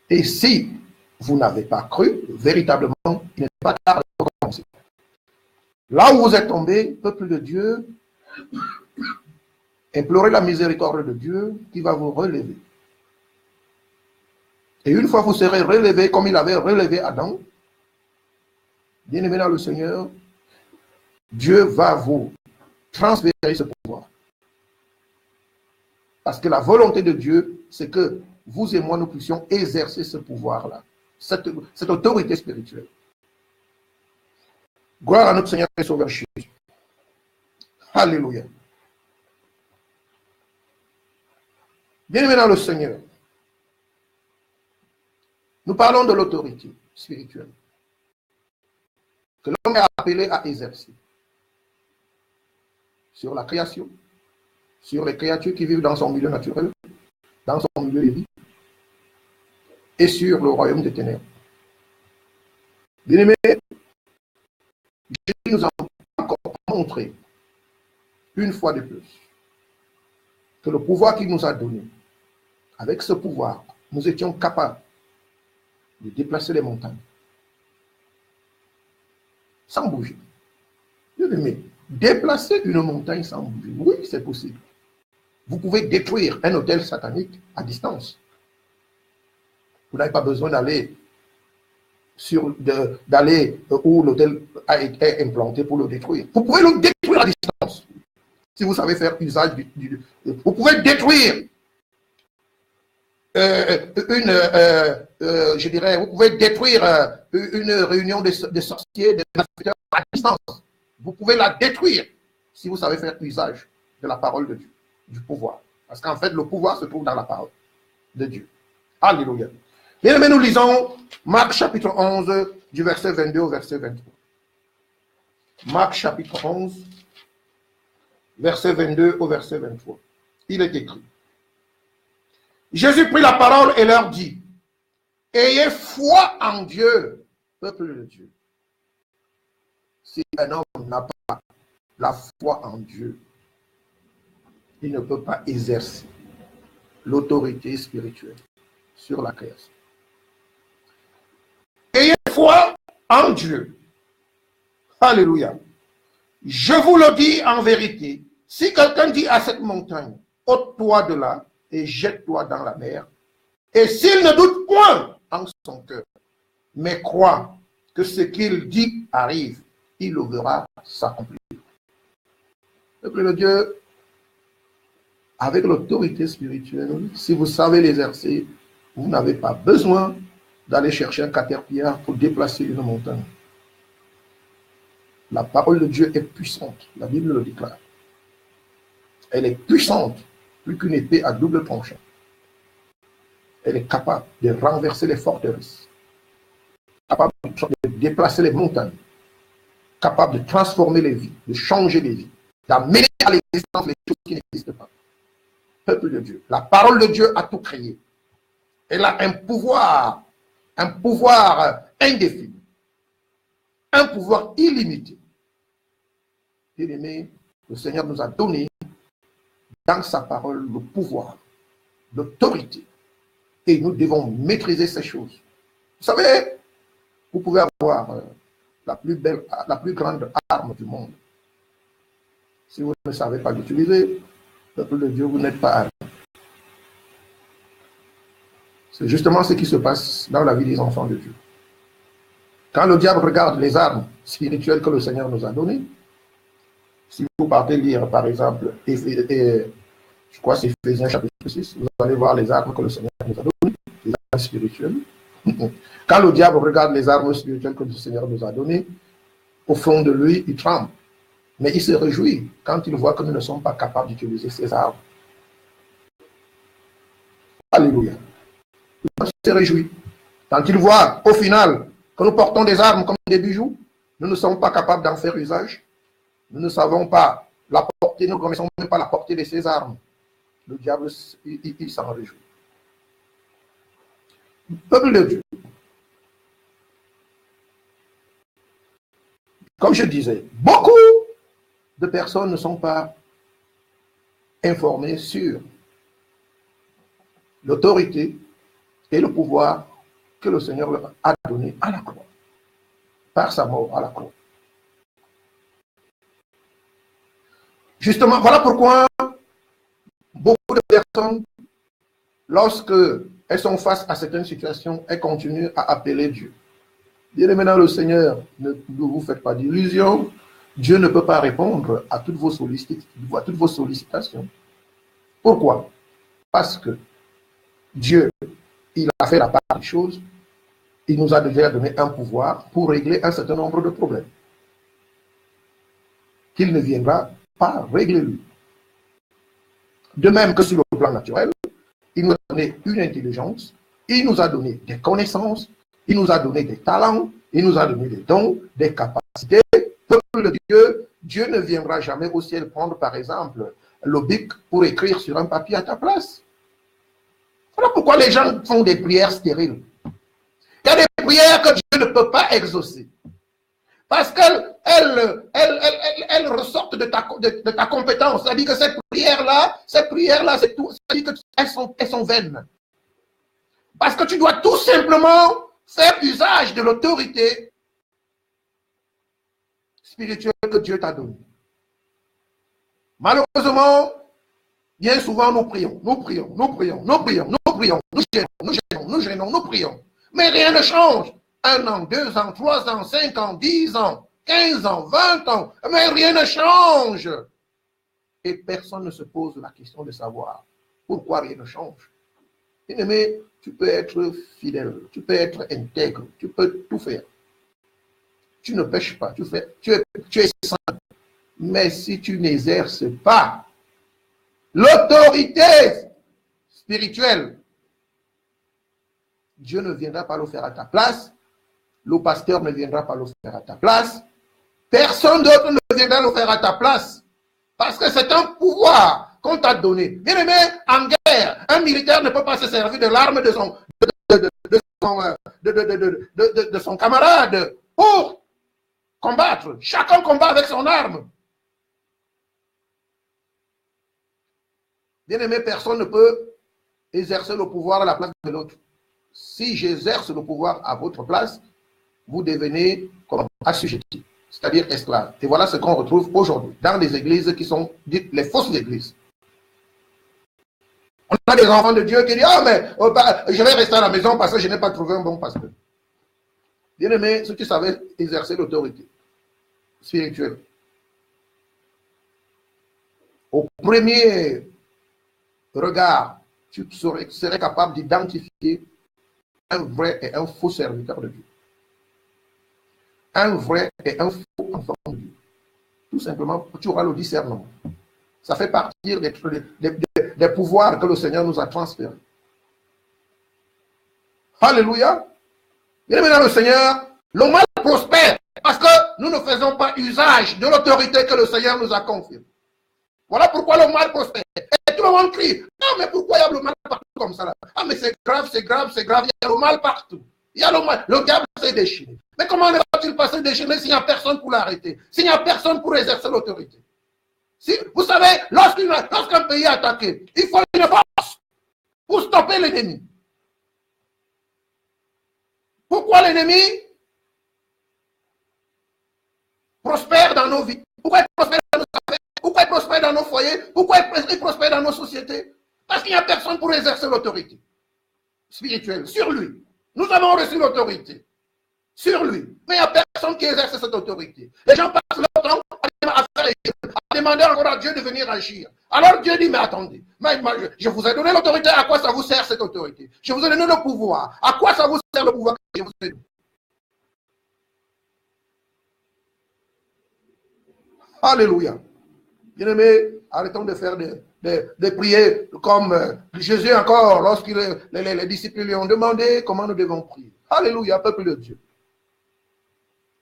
Et si vous n'avez pas cru, véritablement, il n'est pas tard de recommencer. Là où vous êtes tombé, peuple de Dieu, implorez la miséricorde de Dieu qui va vous relever. Et une fois vous serez relevé comme il avait relevé Adam, bien-aimé dans le Seigneur, Dieu va vous transférer ce pouvoir. Parce que la volonté de Dieu, c'est que vous et moi, nous puissions exercer ce pouvoir-là, cette autorité spirituelle. Gloire à notre Seigneur et Sauveur Jésus. Alléluia. Bien-aimé dans le Seigneur, nous parlons de l'autorité spirituelle que l'homme est appelé à exercer sur la création, sur les créatures qui vivent dans son milieu naturel, dans son milieu de vie, et sur le royaume des ténèbres. Bien-aimés, Jésus nous a encore montré, une fois de plus, que le pouvoir qu'il nous a donné, avec ce pouvoir, nous étions capables de déplacer les montagnes sans bouger. Bien-aimés, déplacer une montagne sans bouger, oui, c'est possible. Vous pouvez détruire un hôtel satanique à distance. Vous n'avez pas besoin d'aller où l'hôtel a été implanté pour le détruire. Vous pouvez le détruire à distance. Si vous savez faire usage vous pouvez détruire vous pouvez détruire une réunion de sorciers, de malfaiteurs à distance. Vous pouvez la détruire si vous savez faire usage de la parole de Dieu, du pouvoir. Parce qu'en fait, le pouvoir se trouve dans la parole de Dieu. Alléluia. Bien aimé, nous lisons Marc chapitre 11, du verset 22 au verset 23. Marc chapitre 11, verset 22 au verset 23. Il est écrit. Jésus prit la parole et leur dit, ayez foi en Dieu, peuple de Dieu. Si un homme n'a pas la foi en Dieu, il ne peut pas exercer l'autorité spirituelle sur la création. Ayez foi en Dieu. Alléluia. Je vous le dis en vérité, si quelqu'un dit à cette montagne, ôte-toi de là et jette-toi dans la mer, et s'il ne doute point en son cœur, mais croit que ce qu'il dit arrive, il le verra s'accomplir. Peuple de Dieu, avec l'autorité spirituelle, si vous savez l'exercer, vous n'avez pas besoin d'aller chercher un caterpillar pour déplacer une montagne. La parole de Dieu est puissante, la Bible le déclare. Elle est puissante, plus qu'une épée à double tranchant. Elle est capable de renverser les forteresses, capable de déplacer les montagnes, capable de transformer les vies, de changer les vies, d'amener à l'existence les choses qui n'existent pas. Peuple de Dieu, la parole de Dieu a tout créé. Elle a un pouvoir indéfini, un pouvoir illimité. Bien-aimé, le Seigneur nous a donné dans sa parole le pouvoir, l'autorité. Et nous devons maîtriser ces choses. Vous savez, vous pouvez avoir la plus grande arme du monde. Si vous ne savez pas l'utiliser, peuple de Dieu, vous n'êtes pas armé. C'est justement ce qui se passe dans la vie des enfants de Dieu. Quand le diable regarde les armes spirituelles que le Seigneur nous a données, si vous partez lire, par exemple, je crois que c'est Éphésiens chapitre 6, vous allez voir les armes que le Seigneur nous a données, les armes spirituelles. Quand le diable regarde les armes spirituelles que le Seigneur nous a données, au fond de lui, il tremble. Mais il se réjouit quand il voit que nous ne sommes pas capables d'utiliser ces armes. Alléluia. Il se réjouit. Quand il voit, au final, que nous portons des armes comme des bijoux, nous ne sommes pas capables d'en faire usage. Nous ne savons pas la portée, nous ne connaissons même pas la portée de ces armes. Le diable, il s'en réjouit. Peuple de Dieu. Comme je disais, beaucoup de personnes ne sont pas informées sur l'autorité et le pouvoir que le Seigneur leur a donné à la croix, par sa mort à la croix. Justement, voilà pourquoi beaucoup de personnes, lorsque elles sont face à certaines situations, elles continuent à appeler Dieu. Bien maintenant, le Seigneur, ne vous faites pas d'illusions. Dieu ne peut pas répondre à toutes vos sollicitations. Pourquoi? Parce que Dieu, il a fait la part des choses. Il nous a déjà donné un pouvoir pour régler un certain nombre de problèmes qu'il ne viendra pas régler lui. De même que sur le plan naturel, il nous a donné une intelligence, il nous a donné des connaissances, il nous a donné des talents, il nous a donné des dons, des capacités. Peuple de Dieu, Dieu ne viendra jamais au ciel prendre, par exemple, le bic pour écrire sur un papier à ta place. Voilà pourquoi les gens font des prières stériles. Il y a des prières que Dieu ne peut pas exaucer. Parce qu'elles ressortent de ta compétence. C'est-à-dire que ces prières-là, c'est tout. C'est-à-dire qu'elles sont vaines. Parce que tu dois tout simplement faire usage de l'autorité spirituelle que Dieu t'a donnée. Malheureusement, bien souvent nous prions, nous prions, nous gênons, mais rien ne change. 1 an, 2 ans, 3 ans, 5 ans, 10 ans, 15 ans, 20 ans, mais rien ne change. Et personne ne se pose la question de savoir pourquoi rien ne change. Bien-aimé, tu peux être fidèle, tu peux être intègre, tu peux tout faire. Tu ne pêches pas, tu es saint. Mais si tu n'exerces pas l'autorité spirituelle, Dieu ne viendra pas le faire à ta place, le pasteur ne viendra pas le faire à ta place, personne d'autre ne viendra le faire à ta place, parce que c'est un pouvoir qu'on t'a donné. Bien aimé, en guerre, un militaire ne peut pas se servir de l'arme de son camarade pour combattre. Chacun combat avec son arme. Bien aimé, personne ne peut exercer le pouvoir à la place de l'autre. Si j'exerce le pouvoir à votre place, vous devenez comme assujetti, c'est-à-dire esclave. Et voilà ce qu'on retrouve aujourd'hui dans les églises qui sont dites les fausses églises. On a des enfants de Dieu qui disent « Ah, mais je vais rester à la maison parce que je n'ai pas trouvé un bon pasteur. » Bien aimé, si tu savais exercer l'autorité spirituelle, au premier regard, tu serais capable d'identifier un vrai et un faux serviteur de Dieu. Un vrai et un faux enfant de Dieu. Tout simplement, tu auras le discernement. Ça fait partie des pouvoirs que le Seigneur nous a transférés. Alléluia. Bien aimé dans le Seigneur, le mal prospère parce que nous ne faisons pas usage de l'autorité que le Seigneur nous a confiée. Voilà pourquoi le mal prospère. Et tout le monde crie, ah mais pourquoi il y a le mal partout comme ça là? Ah mais c'est grave, c'est grave, c'est grave, il y a le mal partout. Il y a le mal, le diable s'est déchaîné. Mais comment ne va-t-il pas se déchaîner s'il n'y a personne pour l'arrêter? S'il n'y a personne pour exercer l'autorité? Si, vous savez, lorsqu'un pays est attaqué, il faut une force pour stopper l'ennemi. Pourquoi l'ennemi prospère dans nos vies? Pourquoi il prospère dans nos affaires? Pourquoi il prospère dans nos foyers? Pourquoi il prospère dans nos sociétés? Parce qu'il n'y a personne pour exercer l'autorité spirituelle sur lui. Nous avons reçu l'autorité sur lui, mais il n'y a personne qui exerce cette autorité. Les gens passent leur temps à demander encore à Dieu de venir agir. Alors Dieu dit, mais attendez, je vous ai donné l'autorité, à quoi ça vous sert cette autorité? Je vous ai donné le pouvoir, à quoi ça vous sert le pouvoir que je vous ai donné? Alléluia. Bien-aimés, arrêtons de faire des prières comme Jésus encore, lorsque les disciples lui ont demandé comment nous devons prier. Alléluia, peuple de Dieu.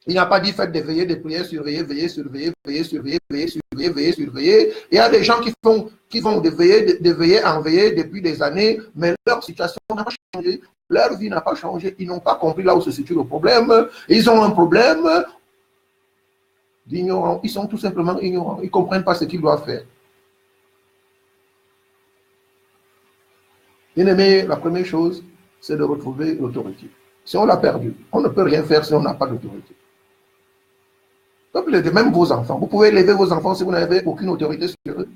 Il n'a pas dit faites des veillées, des prières, surveiller, veiller, surveiller, veiller, surveiller, veiller, surveiller, veiller, surveiller. Il y a des gens qui vont de veiller en veiller depuis des années, mais leur situation n'a pas changé, leur vie n'a pas changé, ils n'ont pas compris là où se situe le problème. Ils ont un problème d'ignorants, ils sont tout simplement ignorants, ils ne comprennent pas ce qu'ils doivent faire. Bien aimé, la première chose, c'est de retrouver l'autorité. Si on l'a perdu, on ne peut rien faire si on n'a pas d'autorité. Même vos enfants, vous pouvez élever vos enfants si vous n'avez aucune autorité sur eux.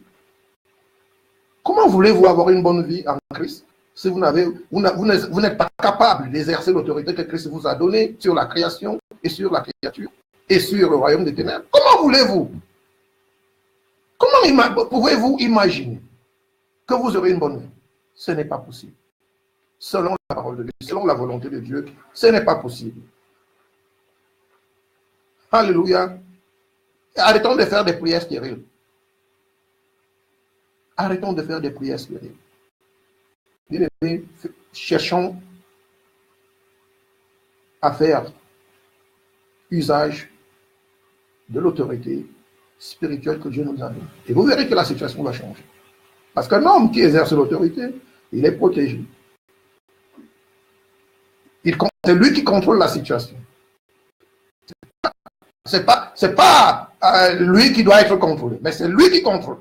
Comment voulez-vous avoir une bonne vie en Christ si vous n'êtes pas capable d'exercer l'autorité que Christ vous a donnée sur la création et sur la créature et sur le royaume des ténèbres? Comment voulez-vous? Comment pouvez-vous imaginer que vous aurez une bonne vie? Ce n'est pas possible. Selon la parole de Dieu, selon la volonté de Dieu, ce n'est pas possible. Alléluia. Arrêtons de faire des prières stériles. Arrêtons de faire des prières stériles. Cherchons à faire usage de l'autorité spirituelle que Dieu nous a donnée. Et vous verrez que la situation va changer. Parce qu'un homme qui exerce l'autorité, il est protégé. C'est lui qui contrôle la situation. C'est pas lui qui doit être contrôlé, mais c'est lui qui contrôle.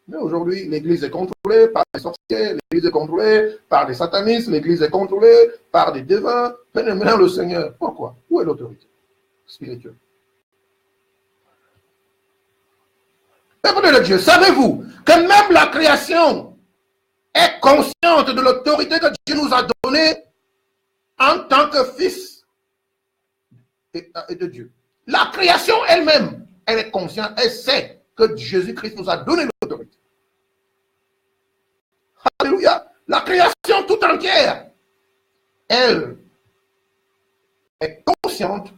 Mais aujourd'hui, l'église est contrôlée par des sorciers, l'église est contrôlée par des satanistes, l'église est contrôlée par des devins. Mais maintenant, le Seigneur, pourquoi? Où est l'autorité spirituelle? Peuple de Dieu, savez-vous que même la création est consciente de l'autorité que Dieu nous a donnée en tant que fils de Dieu? La création elle-même, elle est consciente, elle sait que Jésus-Christ nous a donné l'autorité. Alléluia. La création tout entière, elle est consciente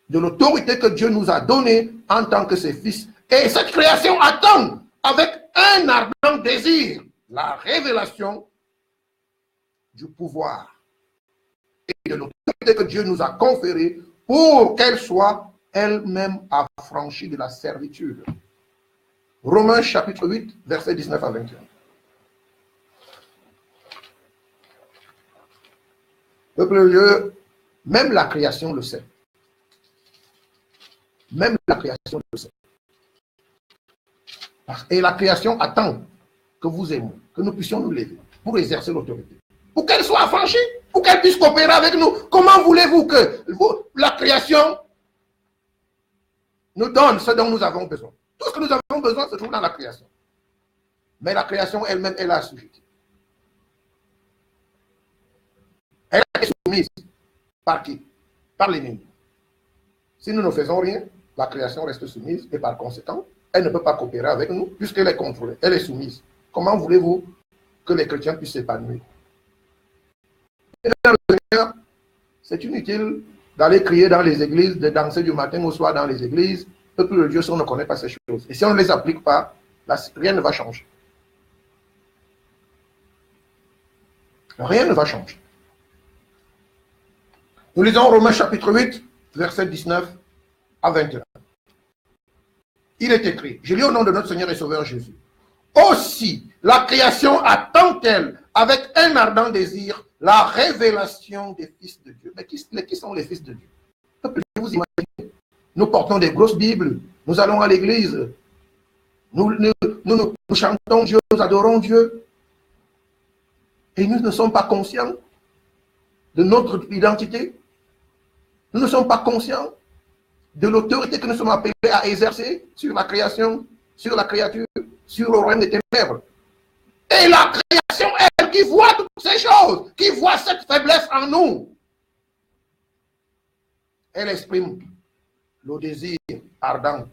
de l'autorité que Dieu nous a donnée en tant que ses fils. Et cette création attend avec un ardent désir la révélation du pouvoir et de l'autorité que Dieu nous a conférée pour qu'elle soit elle-même affranchie de la servitude. Romains chapitre 8, versets 19 à 21. Peuple de Dieu, même la création le sait. Même la création le sait. Et la création attend que vous aimiez, que nous puissions nous lever pour exercer l'autorité. Pour qu'elle soit affranchie, pour qu'elle puisse coopérer avec nous. Comment voulez-vous que la création nous donne ce dont nous avons besoin? Tout ce que nous avons besoin se trouve dans la création. Mais la création elle-même, elle a assujetti. Elle est soumise par qui? Par l'ennemi. Si nous ne faisons rien, la création reste soumise et par conséquent, elle ne peut pas coopérer avec nous puisqu'elle est contrôlée, elle est soumise. Comment voulez-vous que les chrétiens puissent s'épanouir? C'est inutile d'aller crier dans les églises, de danser du matin au soir dans les églises. Le peuple de Dieu, si on ne connaît pas ces choses. Et si on ne les applique pas, rien ne va changer. Rien ne va changer. Nous lisons Romains chapitre 8, verset 19 à 21. Il est écrit, je lis au nom de notre Seigneur et Sauveur Jésus. Aussi, la création attend-elle avec un ardent désir la révélation des fils de Dieu. Mais qui sont les fils de Dieu? Vous imaginez, nous portons des grosses Bibles, nous allons à l'église, nous chantons Dieu, nous adorons Dieu. Et nous ne sommes pas conscients de notre identité. Nous ne sommes pas conscients de l'autorité que nous sommes appelés à exercer sur la création, sur la créature, sur le royaume des ténèbres. Et la création, elle, qui voit toutes ces choses, qui voit cette faiblesse en nous, elle exprime le désir ardent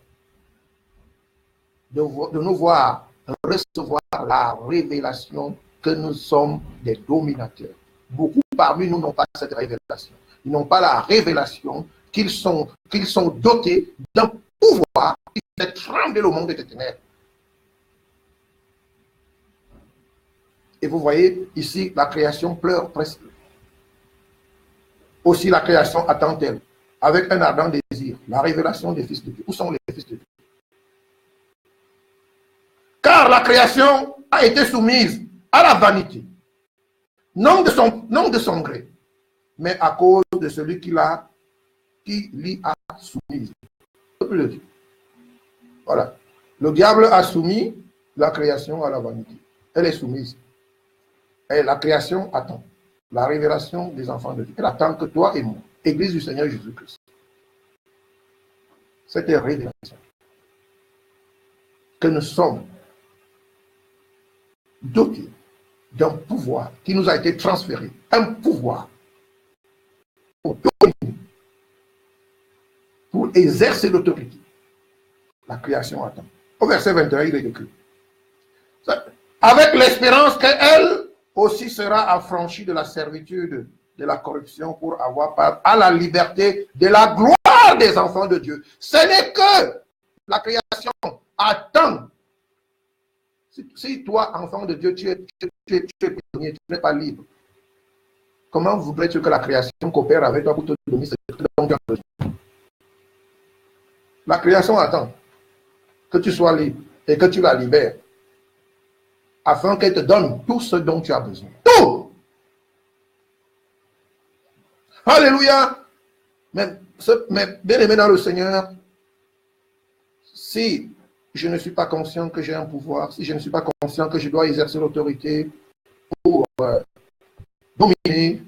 de nous voir recevoir la révélation que nous sommes des dominateurs. Beaucoup parmi nous n'ont pas cette révélation. Ils n'ont pas la révélation qu'ils sont dotés d'un pouvoir qui fait trembler le monde des ténèbres. Et vous voyez ici, la création pleure presque. Aussi la création attend-elle, avec un ardent désir, la révélation des fils de Dieu. Où sont les fils de Dieu? Car la création a été soumise à la vanité, non de son gré, mais à cause de celui qui l'y a soumise. Voilà. Le diable a soumis la création à la vanité. Elle est soumise. Et la création attend la révélation des enfants de Dieu. Elle attend que toi et moi, Église du Seigneur Jésus-Christ, cette révélation que nous sommes dotés d'un pouvoir qui nous a été transféré, un pouvoir pour dominer, pour exercer l'autorité. La création attend. Au verset 21, il est écrit, avec l'espérance qu'elle aussi sera affranchie de la servitude de la corruption pour avoir part à la liberté de la gloire des enfants de Dieu. Ce n'est que la création attend. Si toi, enfant de Dieu, tu es prisonnier, tu n'es pas libre, comment voudrais-tu que la création coopère avec toi pour te donner ce dont tu as besoin? La création attend que tu sois libre et que tu la libères, afin qu'elle te donne tout ce dont tu as besoin. Tout! Alléluia! Mais bien aimé dans le Seigneur, si je ne suis pas conscient que j'ai un pouvoir, si je ne suis pas conscient que je dois exercer l'autorité pour dominer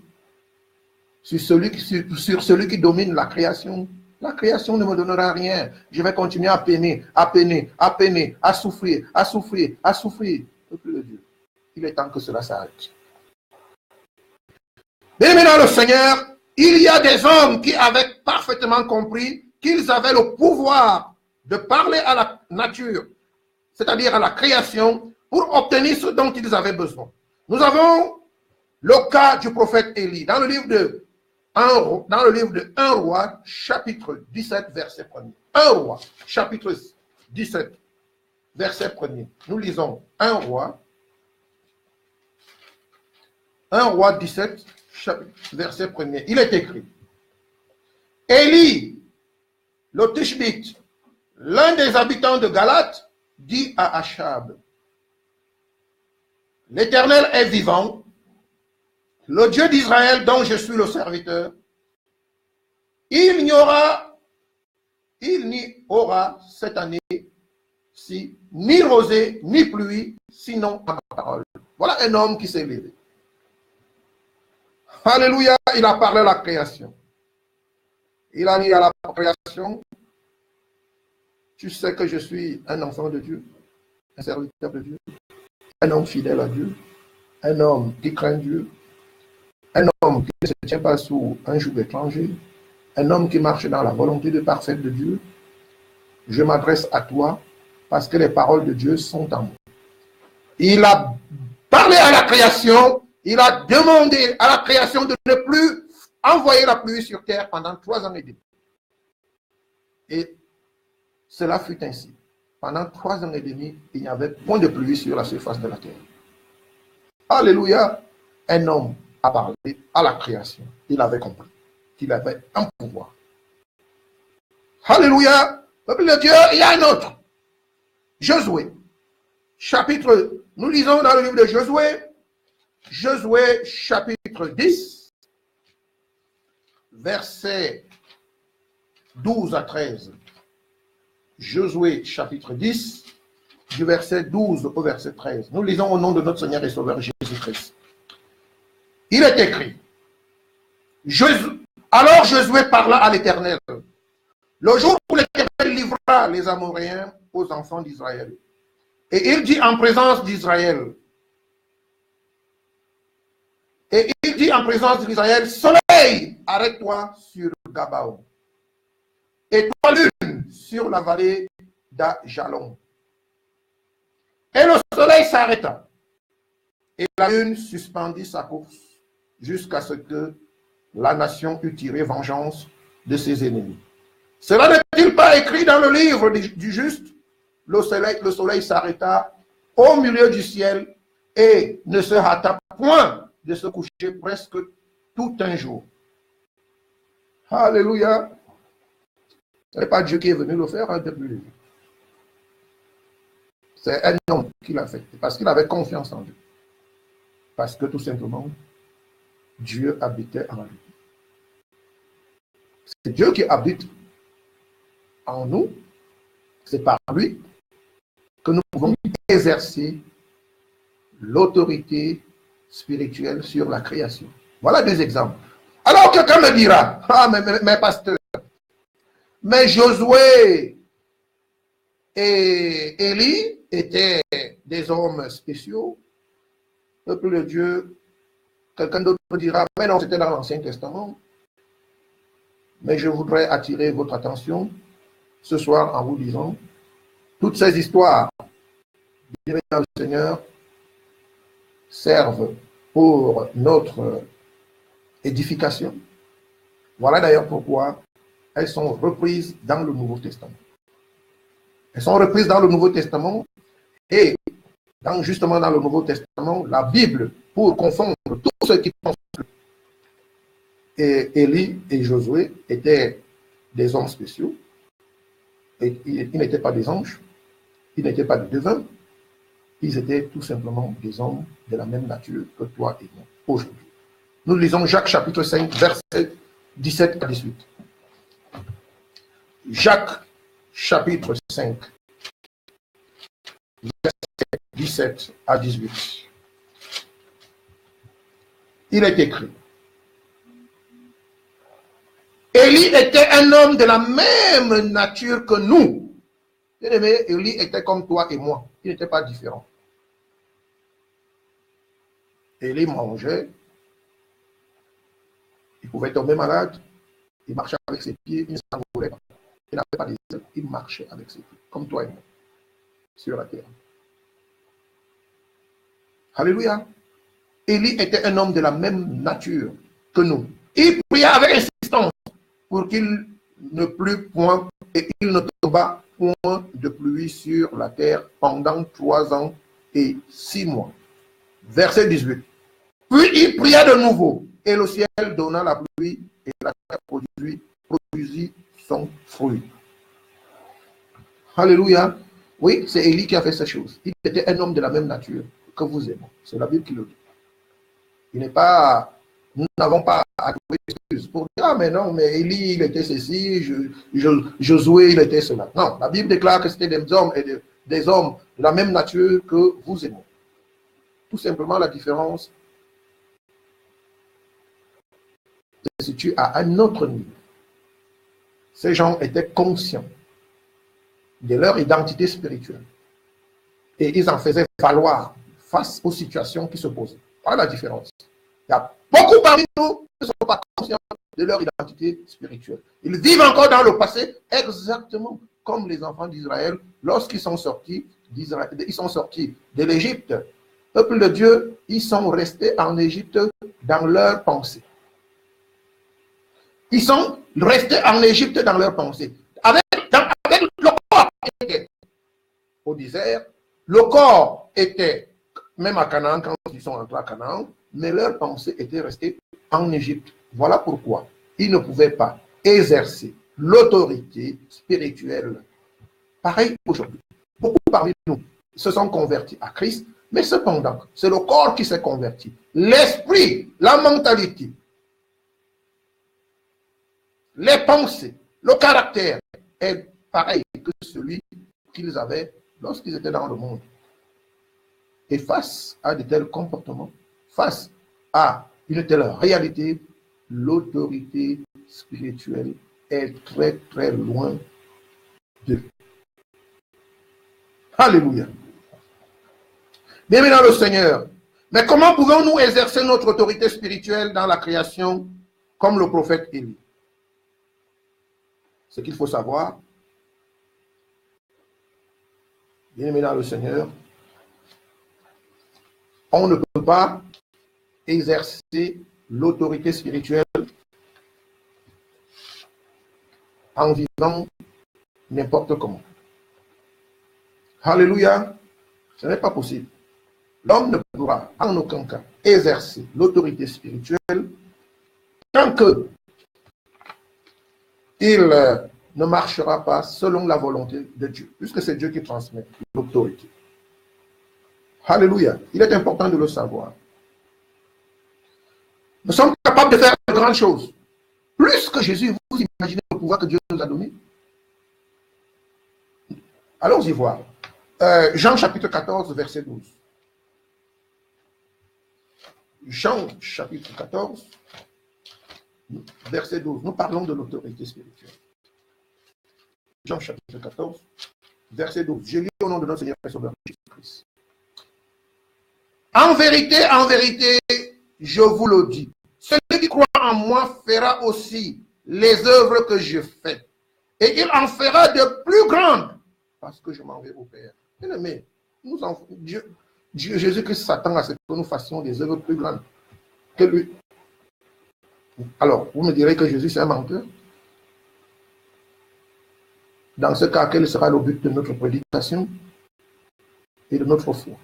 sur celui qui domine la création ne me donnera rien. Je vais continuer à peiner, à souffrir, à souffrir, à souffrir. Peuple de Dieu, il est temps que cela s'arrête. Mais maintenant, le Seigneur, il y a des hommes qui avaient parfaitement compris qu'ils avaient le pouvoir de parler à la nature, c'est-à-dire à la création, pour obtenir ce dont ils avaient besoin. Nous avons le cas du prophète Élie, dans le livre de 1 roi, chapitre 17, verset 1er. 1 roi, chapitre 17, verset 1er. Nous lisons 1 roi 17, verset 1er. Il est écrit, Élie, le Tishbite, l'un des habitants de Galate, dit à Achab, l'Éternel est vivant, le Dieu d'Israël dont je suis le serviteur, il n'y aura cette année-ci ni rosée ni pluie, sinon à ma parole. Voilà un homme qui s'est levé. Alléluia, il a parlé à la création. Il a dit à la création, tu sais que je suis un enfant de Dieu, un serviteur de Dieu, un homme fidèle à Dieu, un homme qui craint Dieu, un homme qui ne se tient pas sous un joug étranger, un homme qui marche dans la volonté de parfaite de Dieu. Je m'adresse à toi parce que les paroles de Dieu sont en moi. Il a parlé à la création, il a demandé à la création de ne plus envoyer la pluie sur terre pendant 3 ans et demi. Et cela fut ainsi. Pendant 3 ans et demi, il n'y avait point de pluie sur la surface de la terre. Alléluia. Un homme a parlé à la création. Il avait compris qu'il avait un pouvoir. Alléluia. Peuple de Dieu, il y a un autre. Josué. Chapitre, nous lisons dans le livre de Josué. Josué, chapitre 10, versets 12 à 13. Josué, chapitre 10, du verset 12 au verset 13. Nous lisons au nom de notre Seigneur et Sauveur Jésus-Christ. Il est écrit, alors Josué parla à l'Éternel, le jour où l'Éternel livra les Amoréens aux enfants d'Israël. Et il dit en présence d'Israël, soleil, arrête-toi sur Gabaon. Et toi, lune, sur la vallée d'Ajalon. Et le soleil s'arrêta. Et la lune suspendit sa course jusqu'à ce que la nation eût tiré vengeance de ses ennemis. Cela n'est-il pas écrit dans le livre du juste? Le soleil s'arrêta au milieu du ciel et ne se hâta point de se coucher presque tout un jour. Alléluia. Ce n'est pas Dieu qui est venu le faire depuis le début. C'est un homme qui l'a fait, parce qu'il avait confiance en Dieu. Parce que tout simplement, Dieu habitait en lui. C'est Dieu qui habite en nous. C'est par lui que nous pouvons exercer l'autorité spirituelle sur la création. Voilà 2 exemples. Alors quelqu'un me dira, mais pasteur, mais Josué et Élie étaient des hommes spéciaux. Peuple de Dieu, quelqu'un d'autre dira, mais non, c'était dans l'Ancien Testament. Mais je voudrais attirer votre attention ce soir en vous disant, toutes ces histoires, bien le Seigneur, servent pour notre édification. Voilà d'ailleurs pourquoi elles sont reprises dans le Nouveau Testament. Elles sont reprises dans le Nouveau Testament et justement dans le Nouveau Testament, la Bible, pour confondre tous ceux qui pensent que Élie et Josué étaient des hommes spéciaux. Et ils n'étaient pas des anges, ils n'étaient pas des devins, ils étaient tout simplement des hommes de la même nature que toi et moi aujourd'hui. Nous lisons Jacques chapitre 5, versets 17 à 18. Jacques chapitre 5, versets 17 à 18. Il est écrit, Élie était un homme de la même nature que nous. Bien-aimé, Élie était comme toi et moi. Il n'était pas différent. Élie mangeait. Il pouvait tomber malade. Il marchait avec ses pieds. Il ne s'envolait pas. Il n'avait pas des ailes. Il marchait avec ses pieds. Comme toi et moi. Sur la terre. Alléluia. Élie était un homme de la même nature que nous. Il pria avec insistance pour qu'il ne plût point et il ne tomba point de pluie sur la terre pendant 3 ans et 6 mois. Verset 18. Puis il pria de nouveau et le ciel donna la pluie et la terre produisit son fruit. Alléluia. Oui, c'est Élie qui a fait ces choses. Il était un homme de la même nature que vous et moi. C'est la Bible qui le dit. Il n'est pas... Nous n'avons pas à trouver d'excuses pour dire, ah mais non, mais Élie, il était ceci, Josué, il était cela. Non, la Bible déclare que c'était des hommes et des hommes de la même nature que vous et moi. Tout simplement, la différence se situe à un autre niveau. Ces gens étaient conscients de leur identité spirituelle et ils en faisaient valoir face aux situations qui se posaient. Voilà la différence. Il y a beaucoup parmi nous qui ne sont pas conscients de leur identité spirituelle. Ils vivent encore dans le passé exactement comme les enfants d'Israël lorsqu'ils sont sortis de l'Égypte. Peuple de Dieu, ils sont restés en Égypte dans leur pensée. Ils sont restés en Égypte dans leur pensée. Avec le corps qui était au désert, le corps était, même à Canaan, quand ils sont entrés à Canaan, mais leur pensée était restée en Égypte. Voilà pourquoi ils ne pouvaient pas exercer l'autorité spirituelle. Pareil aujourd'hui. Beaucoup parmi nous se sont convertis à Christ, mais cependant, c'est le corps qui s'est converti. L'esprit, la mentalité, les pensées, le caractère est pareil que celui qu'ils avaient lorsqu'ils étaient dans le monde. Et face à de tels comportements, face à une telle réalité, l'autorité spirituelle est très très loin d'eux. Alléluia. Bienvenue dans le Seigneur. Mais comment pouvons-nous exercer notre autorité spirituelle dans la création comme le prophète Élie? Ce qu'il faut savoir, bien-aimé dans le Seigneur, on ne peut pas exercer l'autorité spirituelle en vivant n'importe comment. Alléluia, ce n'est pas possible. L'homme ne pourra en aucun cas exercer l'autorité spirituelle tant que il ne marchera pas selon la volonté de Dieu, puisque c'est Dieu qui transmet l'autorité. Alléluia. Il est important de le savoir. Nous sommes capables de faire de grandes choses. Plus que Jésus, vous imaginez le pouvoir que Dieu nous a donné? Allons-y voir. Jean chapitre 14, verset 12. Jean chapitre 14, verset 12. Nous parlons de l'autorité spirituelle. Jean chapitre 14, verset 12. Je lis au nom de notre Seigneur et Sauveur Jésus-Christ. En vérité, je vous le dis, celui qui croit en moi fera aussi les œuvres que je fais. Et il en fera de plus grandes, parce que je m'en vais au Père. Bien-aimé, Jésus-Christ s'attend à ce que nous fassions des œuvres plus grandes que lui. Alors, vous me direz que Jésus c'est un menteur? Dans ce cas, quel sera le but de notre prédication et de notre foi?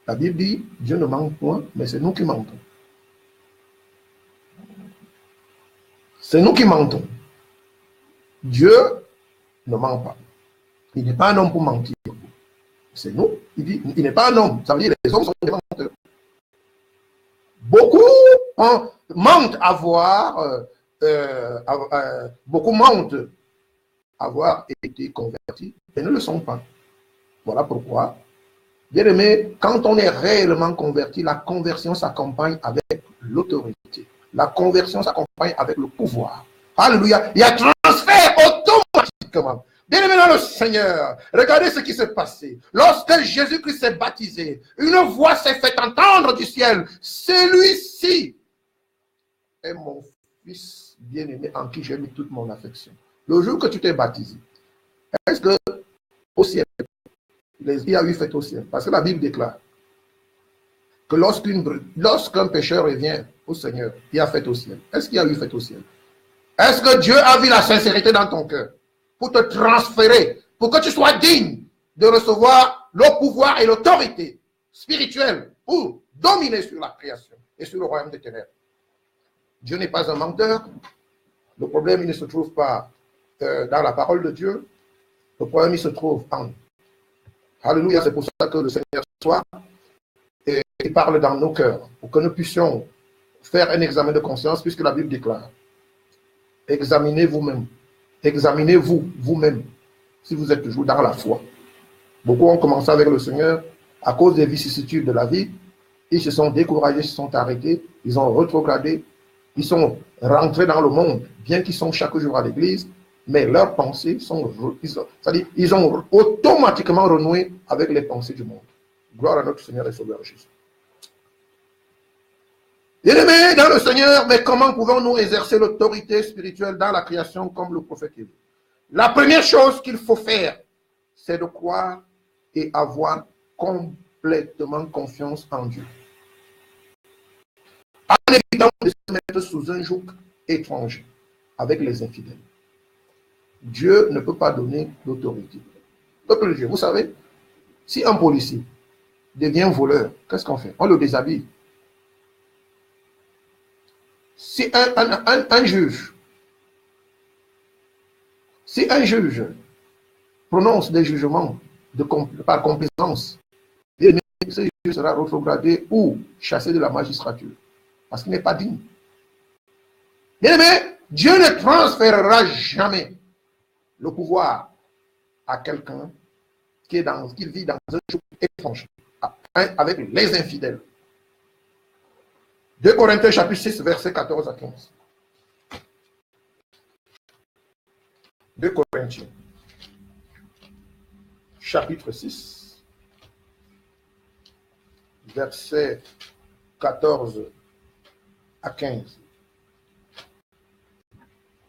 La Bible dit, Dieu ne ment point, mais c'est nous qui mentons. C'est nous qui mentons. Dieu ne ment pas. Il n'est pas un homme pour mentir. C'est nous. Il dit, il n'est pas un homme. Ça veut dire que les hommes sont des menteurs. Beaucoup mentent avoir été convertis et ne le sont pas. Voilà pourquoi, bien aimé, quand on est réellement converti, la conversion s'accompagne avec l'autorité. La conversion s'accompagne avec le pouvoir. Alléluia. Il y a transfert automatiquement. Bien aimé dans le Seigneur, regardez ce qui s'est passé. Lorsque Jésus-Christ s'est baptisé, une voix s'est fait entendre du ciel. Celui-ci est mon fils bien-aimé en qui j'ai mis toute mon affection. Le jour que tu t'es baptisé, est-ce que au ciel, il y a eu fête au ciel? Parce que la Bible déclare que lorsqu'un pécheur revient au Seigneur, il y a fête au ciel. Est-ce qu'il y a eu fête au ciel? Est-ce que Dieu a vu la sincérité dans ton cœur pour te transférer, pour que tu sois digne de recevoir le pouvoir et l'autorité spirituelle pour dominer sur la création et sur le royaume des ténèbres? Dieu n'est pas un menteur. Le problème, il ne se trouve pas dans la parole de Dieu. Le problème, il se trouve en nous. Alléluia, c'est pour ça que le Seigneur soit et il parle dans nos cœurs, pour que nous puissions faire un examen de conscience, puisque la Bible déclare, examinez vous-même, examinez-vous, vous-même, si vous êtes toujours dans la foi. Beaucoup ont commencé avec le Seigneur à cause des vicissitudes de la vie. Ils se sont découragés, se sont arrêtés, ils ont rétrogradé, ils sont rentrés dans le monde, bien qu'ils sont chaque jour à l'église, mais leurs pensées sont, c'est-à-dire, ils ont automatiquement renoué avec les pensées du monde. Gloire à notre Seigneur et Sauveur Jésus. Bien-aimés dans le Seigneur, mais comment pouvons-nous exercer l'autorité spirituelle dans la création comme le prophète Élie? La première chose qu'il faut faire, c'est de croire et avoir complètement confiance en Dieu. En évitant de se mettre sous un joug étranger avec les infidèles. Dieu ne peut pas donner l'autorité. Peuple de Dieu, vous savez, si un policier devient voleur, qu'est-ce qu'on fait? On le déshabille. Si un juge prononce des jugements par complaisance, ce juge sera rétrogradé ou chassé de la magistrature, parce qu'il n'est pas digne. Bien-aimé, Dieu ne transférera jamais le pouvoir à quelqu'un qui vit dans un joug étranger, avec les infidèles. 2 Corinthiens chapitre 6, versets 14 à 15. 2 Corinthiens chapitre 6, versets 14 à 15.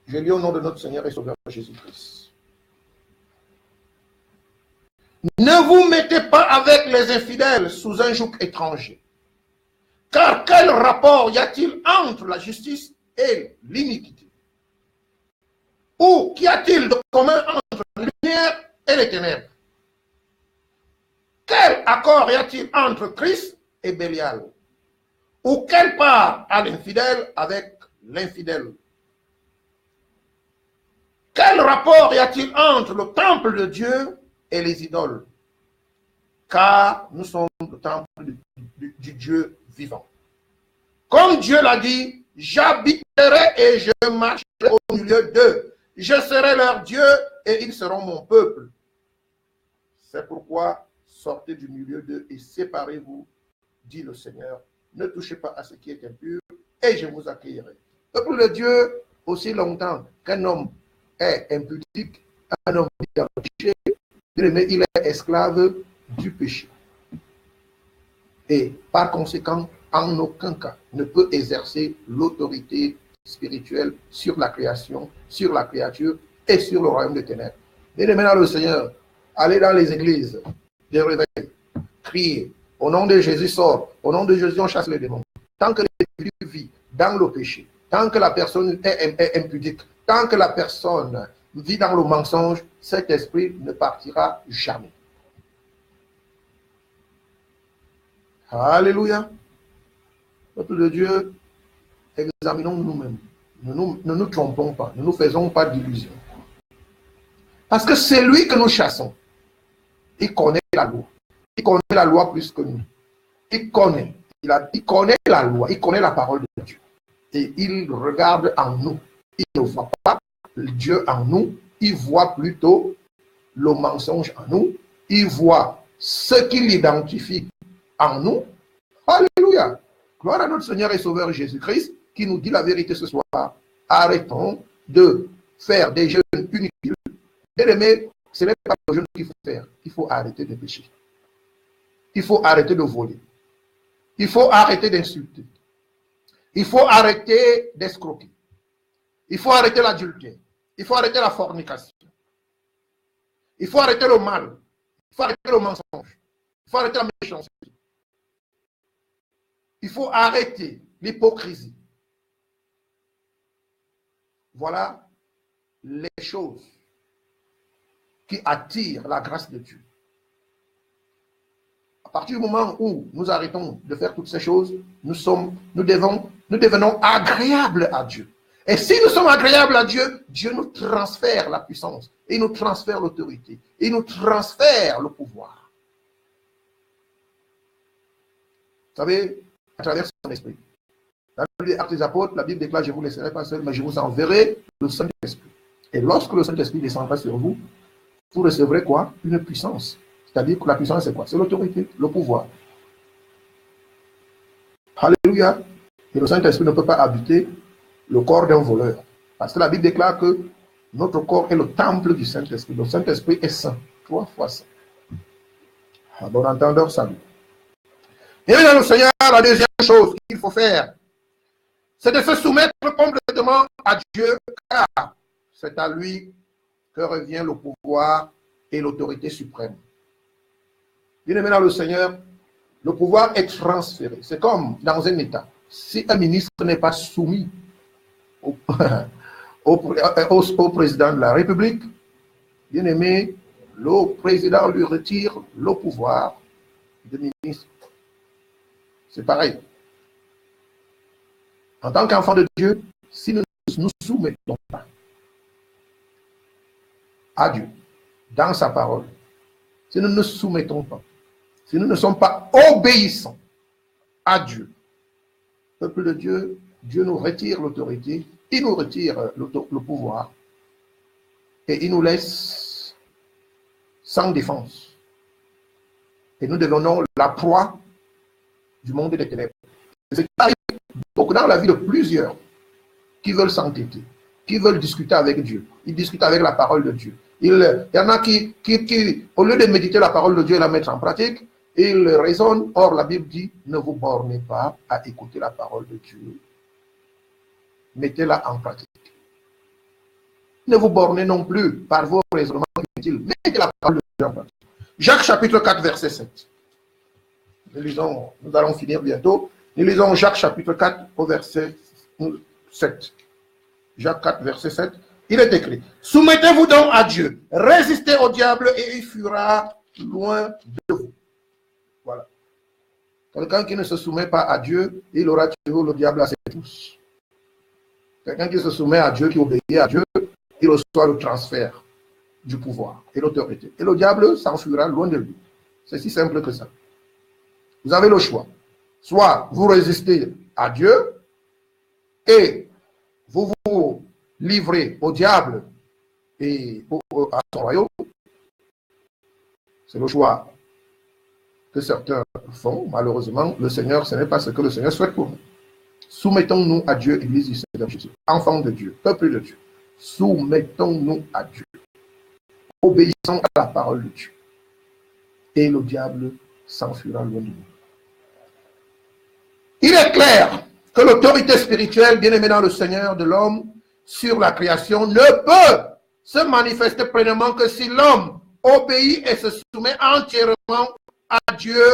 Je lis au nom de notre Seigneur et Sauveur Jésus-Christ. Ne vous mettez pas avec les infidèles sous un joug étranger. Car quel rapport y a-t-il entre la justice et l'iniquité? Ou qu'y a-t-il de commun entre la lumière et les ténèbres? Quel accord y a-t-il entre Christ et Bélial? Ou quelle part a l'infidèle avec l'infidèle? Quel rapport y a-t-il entre le temple de Dieu et les idoles? Car nous sommes le temple du Dieu vivant. Comme Dieu l'a dit, j'habiterai et je marcherai au milieu d'eux. Je serai leur Dieu et ils seront mon peuple. C'est pourquoi sortez du milieu d'eux et séparez-vous, dit le Seigneur. Ne touchez pas à ce qui est impur et je vous accueillerai. Peuple de Dieu, aussi longtemps qu'un homme est impudique, un homme dans le péché, il est esclave du péché. Et par conséquent, en aucun cas ne peut exercer l'autorité spirituelle sur la création, sur la créature et sur le royaume des ténèbres. Et maintenant le Seigneur, allez dans les églises, des réveils, criez, au nom de Jésus sort, au nom de Jésus on chasse les démons. Tant que l'individu vit dans le péché, tant que la personne est impudique, tant que la personne vit dans le mensonge, cet esprit ne partira jamais. Alléluia. Peuple de Dieu, examinons nous-mêmes. Ne nous trompons pas, ne nous faisons pas d'illusions. Parce que c'est lui que nous chassons. Il connaît la loi. Il connaît la loi plus que nous. Il connaît la loi, il connaît la parole de Dieu. Et il regarde en nous. Il ne voit pas Dieu en nous, il voit plutôt le mensonge en nous. Il voit ce qu'il identifie en nous. Alléluia. Gloire à notre Seigneur et Sauveur Jésus-Christ qui nous dit la vérité ce soir. Arrêtons de faire des jeûnes inutiles. Bien-aimés, ce n'est pas le jeûne qu'il faut faire. Il faut arrêter de pécher. Il faut arrêter de voler. Il faut arrêter d'insulter. Il faut arrêter d'escroquer. Il faut arrêter l'adultère. Il faut arrêter la fornication. Il faut arrêter le mal. Il faut arrêter le mensonge. Il faut arrêter la méchanceté. Il faut arrêter l'hypocrisie. Voilà les choses qui attirent la grâce de Dieu. À partir du moment où nous arrêtons de faire toutes ces choses, nous devenons agréables à Dieu. Et si nous sommes agréables à Dieu, Dieu nous transfère la puissance, et il nous transfère l'autorité, et il nous transfère le pouvoir. Vous savez, à travers son esprit. Dans le livre des Actes des Apôtres, la Bible déclare, je ne vous laisserai pas seul, mais je vous enverrai le Saint-Esprit. Et lorsque le Saint-Esprit descendra sur vous, vous recevrez quoi? Une puissance. C'est-à-dire que la puissance, c'est quoi? C'est l'autorité, le pouvoir. Alléluia. Et le Saint-Esprit ne peut pas habiter le corps d'un voleur. Parce que la Bible déclare que notre corps est le temple du Saint-Esprit. Le Saint-Esprit est saint, 3 fois saint. À bon entendeur, salut. Et bien, le Seigneur, la deuxième chose qu'il faut faire, c'est de se soumettre complètement à Dieu, car c'est à lui que revient le pouvoir et l'autorité suprême. Bien-aimé dans le Seigneur, le pouvoir est transféré. C'est comme dans un État. Si un ministre n'est pas soumis au président de la République, bien-aimé, le président lui retire le pouvoir de ministre. C'est pareil. En tant qu'enfant de Dieu, si nous ne nous soumettons pas à Dieu, dans sa parole, si nous ne nous soumettons pas, si nous ne sommes pas obéissants à Dieu, peuple de Dieu, Dieu nous retire l'autorité, il nous retire le pouvoir et il nous laisse sans défense. Et nous devenons la proie du monde des ténèbres. C'est ce qui arrive beaucoup dans la vie de plusieurs qui veulent s'entêter, qui veulent discuter avec Dieu. Ils discutent avec la parole de Dieu. Il y en a qui, au lieu de méditer la parole de Dieu et la mettre en pratique, ils raisonnent. Or, la Bible dit, ne vous bornez pas à écouter la parole de Dieu. Mettez-la en pratique. Ne vous bornez non plus par vos raisonnements inutiles. Mettez la parole de Dieu en pratique. Jacques chapitre 4, verset 7. Nous lisons, nous allons finir bientôt. Nous lisons Jacques chapitre 4 au verset 7. Jacques 4, verset 7. Il est écrit, soumettez-vous donc à Dieu, résistez au diable et il fuira loin de vous. Voilà. Quelqu'un qui ne se soumet pas à Dieu, il aura toujours le diable à ses trousses. Quelqu'un qui se soumet à Dieu, qui obéit à Dieu, il reçoit le transfert du pouvoir et l'autorité. Et le diable s'enfuira loin de lui. C'est si simple que ça. Vous avez le choix. Soit vous résistez à Dieu et vous vous livrez au diable et à son royaume. C'est le choix que certains font. Malheureusement, le Seigneur, ce n'est pas ce que le Seigneur souhaite pour nous. Soumettons-nous à Dieu, Église du Seigneur Jésus, enfants de Dieu, peuple de Dieu. Soumettons-nous à Dieu. Obéissons à la parole de Dieu. Et le diable s'enfuira loin de nous. Il est clair que l'autorité spirituelle, bien aimée dans le Seigneur de l'homme, sur la création, ne peut se manifester pleinement que si l'homme obéit et se soumet entièrement à Dieu,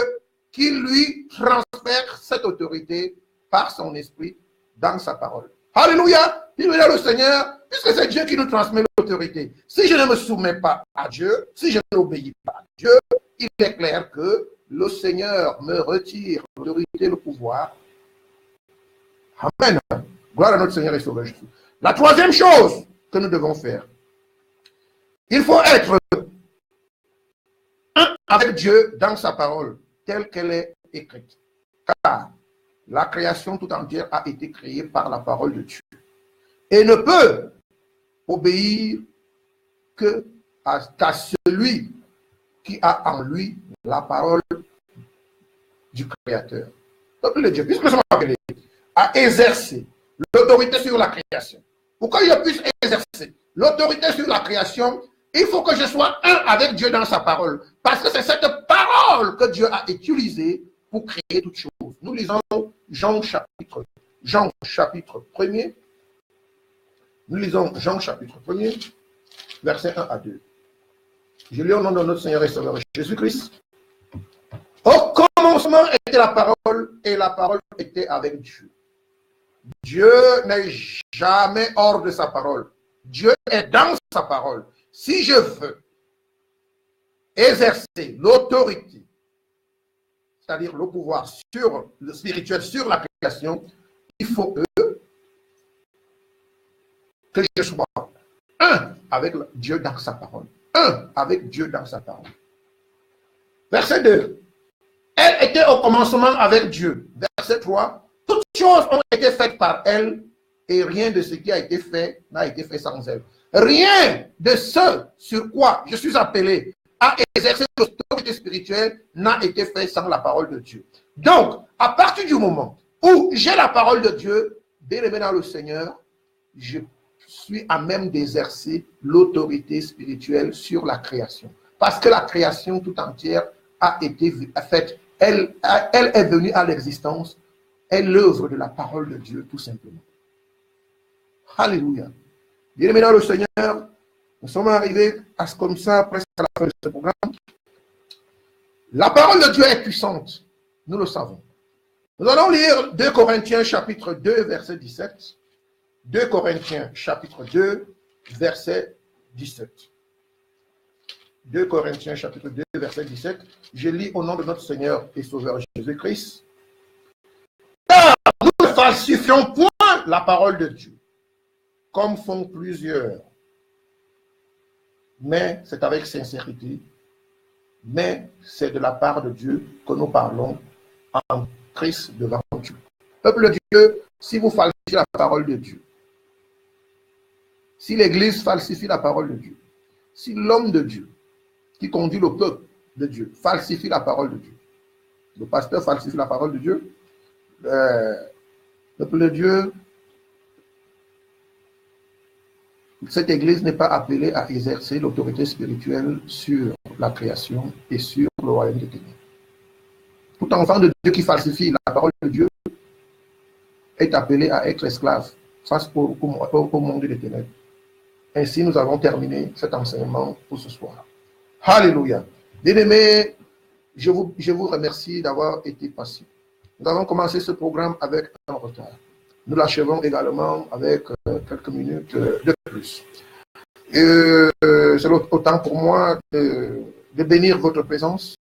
qui lui transfère cette autorité par son esprit dans sa parole. Alléluia! Il est là le Seigneur, puisque c'est Dieu qui nous transmet l'autorité. Si je ne me soumets pas à Dieu, si je n'obéis pas à Dieu, il est clair que le Seigneur me retire l'autorité, le pouvoir. Amen. Gloire à notre Seigneur et Sauveur Jésus. La troisième chose que nous devons faire, il faut être un avec Dieu dans sa parole, telle qu'elle est écrite. Car la création tout entière a été créée par la parole de Dieu. Et ne peut obéir qu'à celui qui a en lui la parole du Créateur. Peuple de Dieu, puisque nous sommes appelés à exercer l'autorité sur la création. Pour que je puisse exercer l'autorité sur la création, il faut que je sois un avec Dieu dans sa parole. Parce que c'est cette parole que Dieu a utilisée pour créer toutes choses. Nous lisons Jean chapitre 1er. Nous lisons Jean chapitre 1er, versets 1 à 2. Je lis au nom de notre Seigneur et Sauveur Jésus-Christ. Au commencement était la parole et la parole était avec Dieu. Dieu n'est jamais hors de sa parole. Dieu est dans sa parole. Si je veux exercer l'autorité, c'est-à-dire le pouvoir sur le spirituel, sur la création, il faut que que je sois un avec Dieu dans sa parole. Un avec Dieu dans sa parole. Verset 2. Elle était au commencement avec Dieu. Verset 3. Toutes choses ont été faites par elle et rien de ce qui a été fait n'a été fait sans elle. Rien de ce sur quoi je suis appelé à exercer l'autorité spirituelle n'a été fait sans la parole de Dieu. Donc, à partir du moment où j'ai la parole de Dieu, bien-aimé dans le Seigneur, je suis à même d'exercer l'autorité spirituelle sur la création. Parce que la création tout entière a été faite. Elle est venue à l'existence. Elle est l'œuvre de la parole de Dieu, tout simplement. Alléluia. Bien-aimé dans le Seigneur, nous sommes arrivés à ce comme ça, presque à la fin de ce programme. La parole de Dieu est puissante. Nous le savons. Nous allons lire 2 Corinthiens chapitre 2, verset 17. 2 Corinthiens chapitre 2, verset 17. 2 Corinthiens chapitre 2, verset 17. Je lis au nom de notre Seigneur et Sauveur Jésus-Christ. Car nous ne falsifions point la parole de Dieu, comme font plusieurs. Mais c'est avec sincérité. Mais c'est de la part de Dieu que nous parlons en Christ devant Dieu. Peuple de Dieu, si vous falsifiez la parole de Dieu, si l'Église falsifie la parole de Dieu, si l'homme de Dieu qui conduit le peuple de Dieu falsifie la parole de Dieu, le pasteur falsifie la parole de Dieu, le peuple de Dieu, cette Église n'est pas appelée à exercer l'autorité spirituelle sur la création et sur le royaume des ténèbres. Tout enfant de Dieu qui falsifie la parole de Dieu est appelé à être esclave face au monde des ténèbres. Ainsi, nous avons terminé cet enseignement pour ce soir. Alléluia. Bien-aimés, je vous remercie d'avoir été patient. Nous avons commencé ce programme avec un retard. Nous l'achevons également avec quelques minutes de plus. C'est autant pour moi de bénir votre présence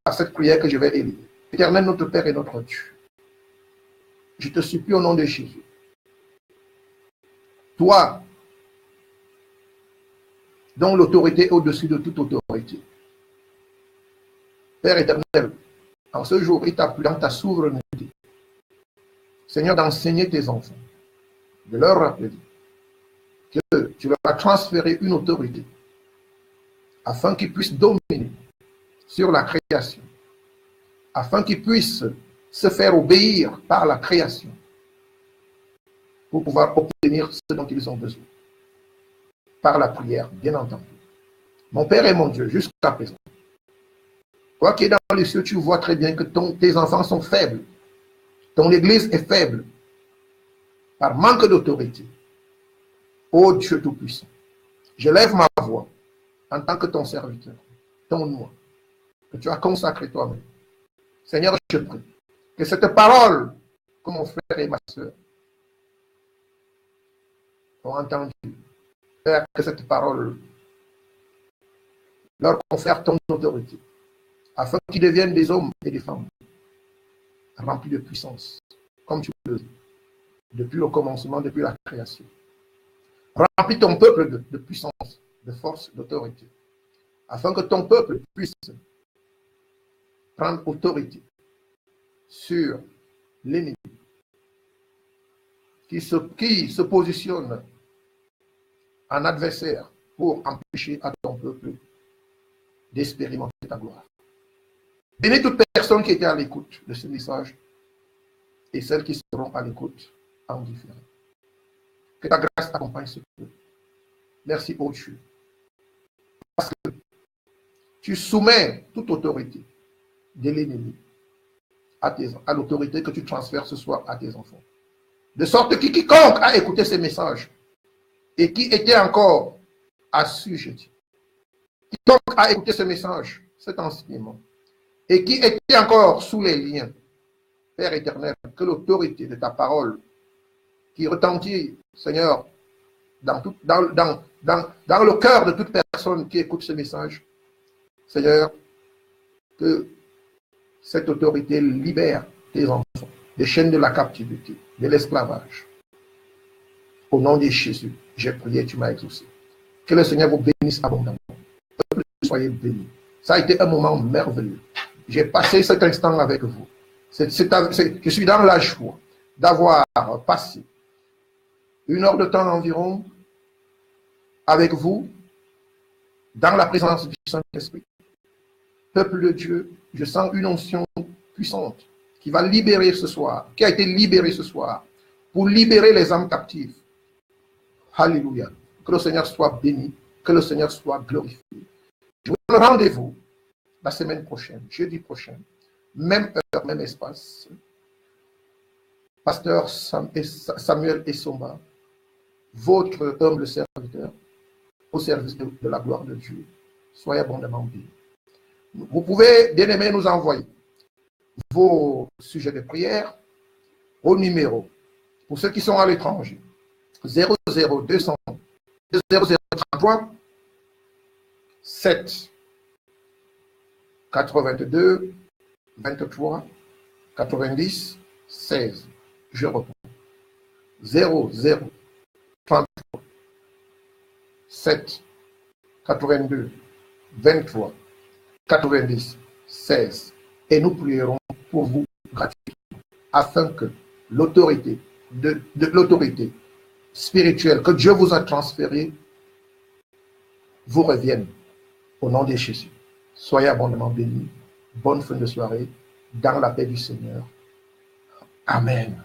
par cette prière que je vais élire. Éternel, notre Père et notre Dieu, je te supplie au nom de Jésus. Toi, dont l'autorité est au-dessus de toute autorité. Père éternel, en ce jour, il t'a plu dans ta souveraineté, Seigneur, d'enseigner tes enfants, de leur rappeler que tu leur as transféré une autorité afin qu'ils puissent dominer sur la création, afin qu'ils puissent se faire obéir par la création pour pouvoir obtenir ce dont ils ont besoin. Par la prière, bien entendu. Mon Père et mon Dieu, jusqu'à présent, toi qui es dans les cieux, tu vois très bien que tes enfants sont faibles. Ton Église est faible par manque d'autorité. Ô Dieu Tout-Puissant, je lève ma voix en tant que ton serviteur, ton nom, que tu as consacré toi-même. Seigneur, je prie que cette parole que mon frère et ma soeur ont entendue, Père, que cette parole leur confère ton autorité, afin qu'ils deviennent des hommes et des femmes remplis de puissance, comme tu le dis, depuis le commencement, depuis la création. Remplis ton peuple de puissance, de force, d'autorité, afin que ton peuple puisse prendre autorité sur l'ennemi qui se positionne en adversaire pour empêcher à ton peuple d'expérimenter ta gloire. Bénis toute personne qui était à l'écoute de ce message et celles qui seront à l'écoute en différé. Que ta grâce accompagne ce peuple. Merci, ô Dieu. Parce que tu soumets toute autorité de l'ennemi à l'autorité que tu transfères ce soir à tes enfants. De sorte que quiconque a écouté ces messages et qui était encore assujetti, quiconque a écouté ce message, cet enseignement, et qui était encore sous les liens, Père éternel, que l'autorité de ta parole qui retentit, Seigneur, dans le cœur de toute personne qui écoute ce message, Seigneur, que cette autorité libère tes enfants des chaînes de la captivité, de l'esclavage. Au nom de Jésus, j'ai prié, tu m'as exaucé. Que le Seigneur vous bénisse abondamment. Soyez bénis. Ça a été un moment merveilleux. J'ai passé cet instant avec vous. Je suis dans la joie d'avoir passé 1 heure de temps environ avec vous, dans la présence du Saint-Esprit. Peuple de Dieu, je sens une onction puissante qui va libérer ce soir, qui a été libérée ce soir, pour libérer les âmes captives. Alléluia. Que le Seigneur soit béni, que le Seigneur soit glorifié. Je vous donne rendez-vous la semaine prochaine, jeudi prochain, même heure, même espace. Pasteur Samuel Essomba, votre humble serviteur, au service de la gloire de Dieu. Soyez abondamment bénis. Vous pouvez, bien aimés, nous envoyer vos sujets de prière au numéro, pour ceux qui sont à l'étranger, 00200 0033 7 82 23 90 16. Je reprends. 0033 7 82 23 90 16. Et nous prierons pour vous gratuitement, afin que l'autorité de l'autorité spirituelle que Dieu vous a transférée vous revienne au nom de Jésus. Soyez abondamment bénis. Bonne fin de soirée dans la paix du Seigneur. Amen.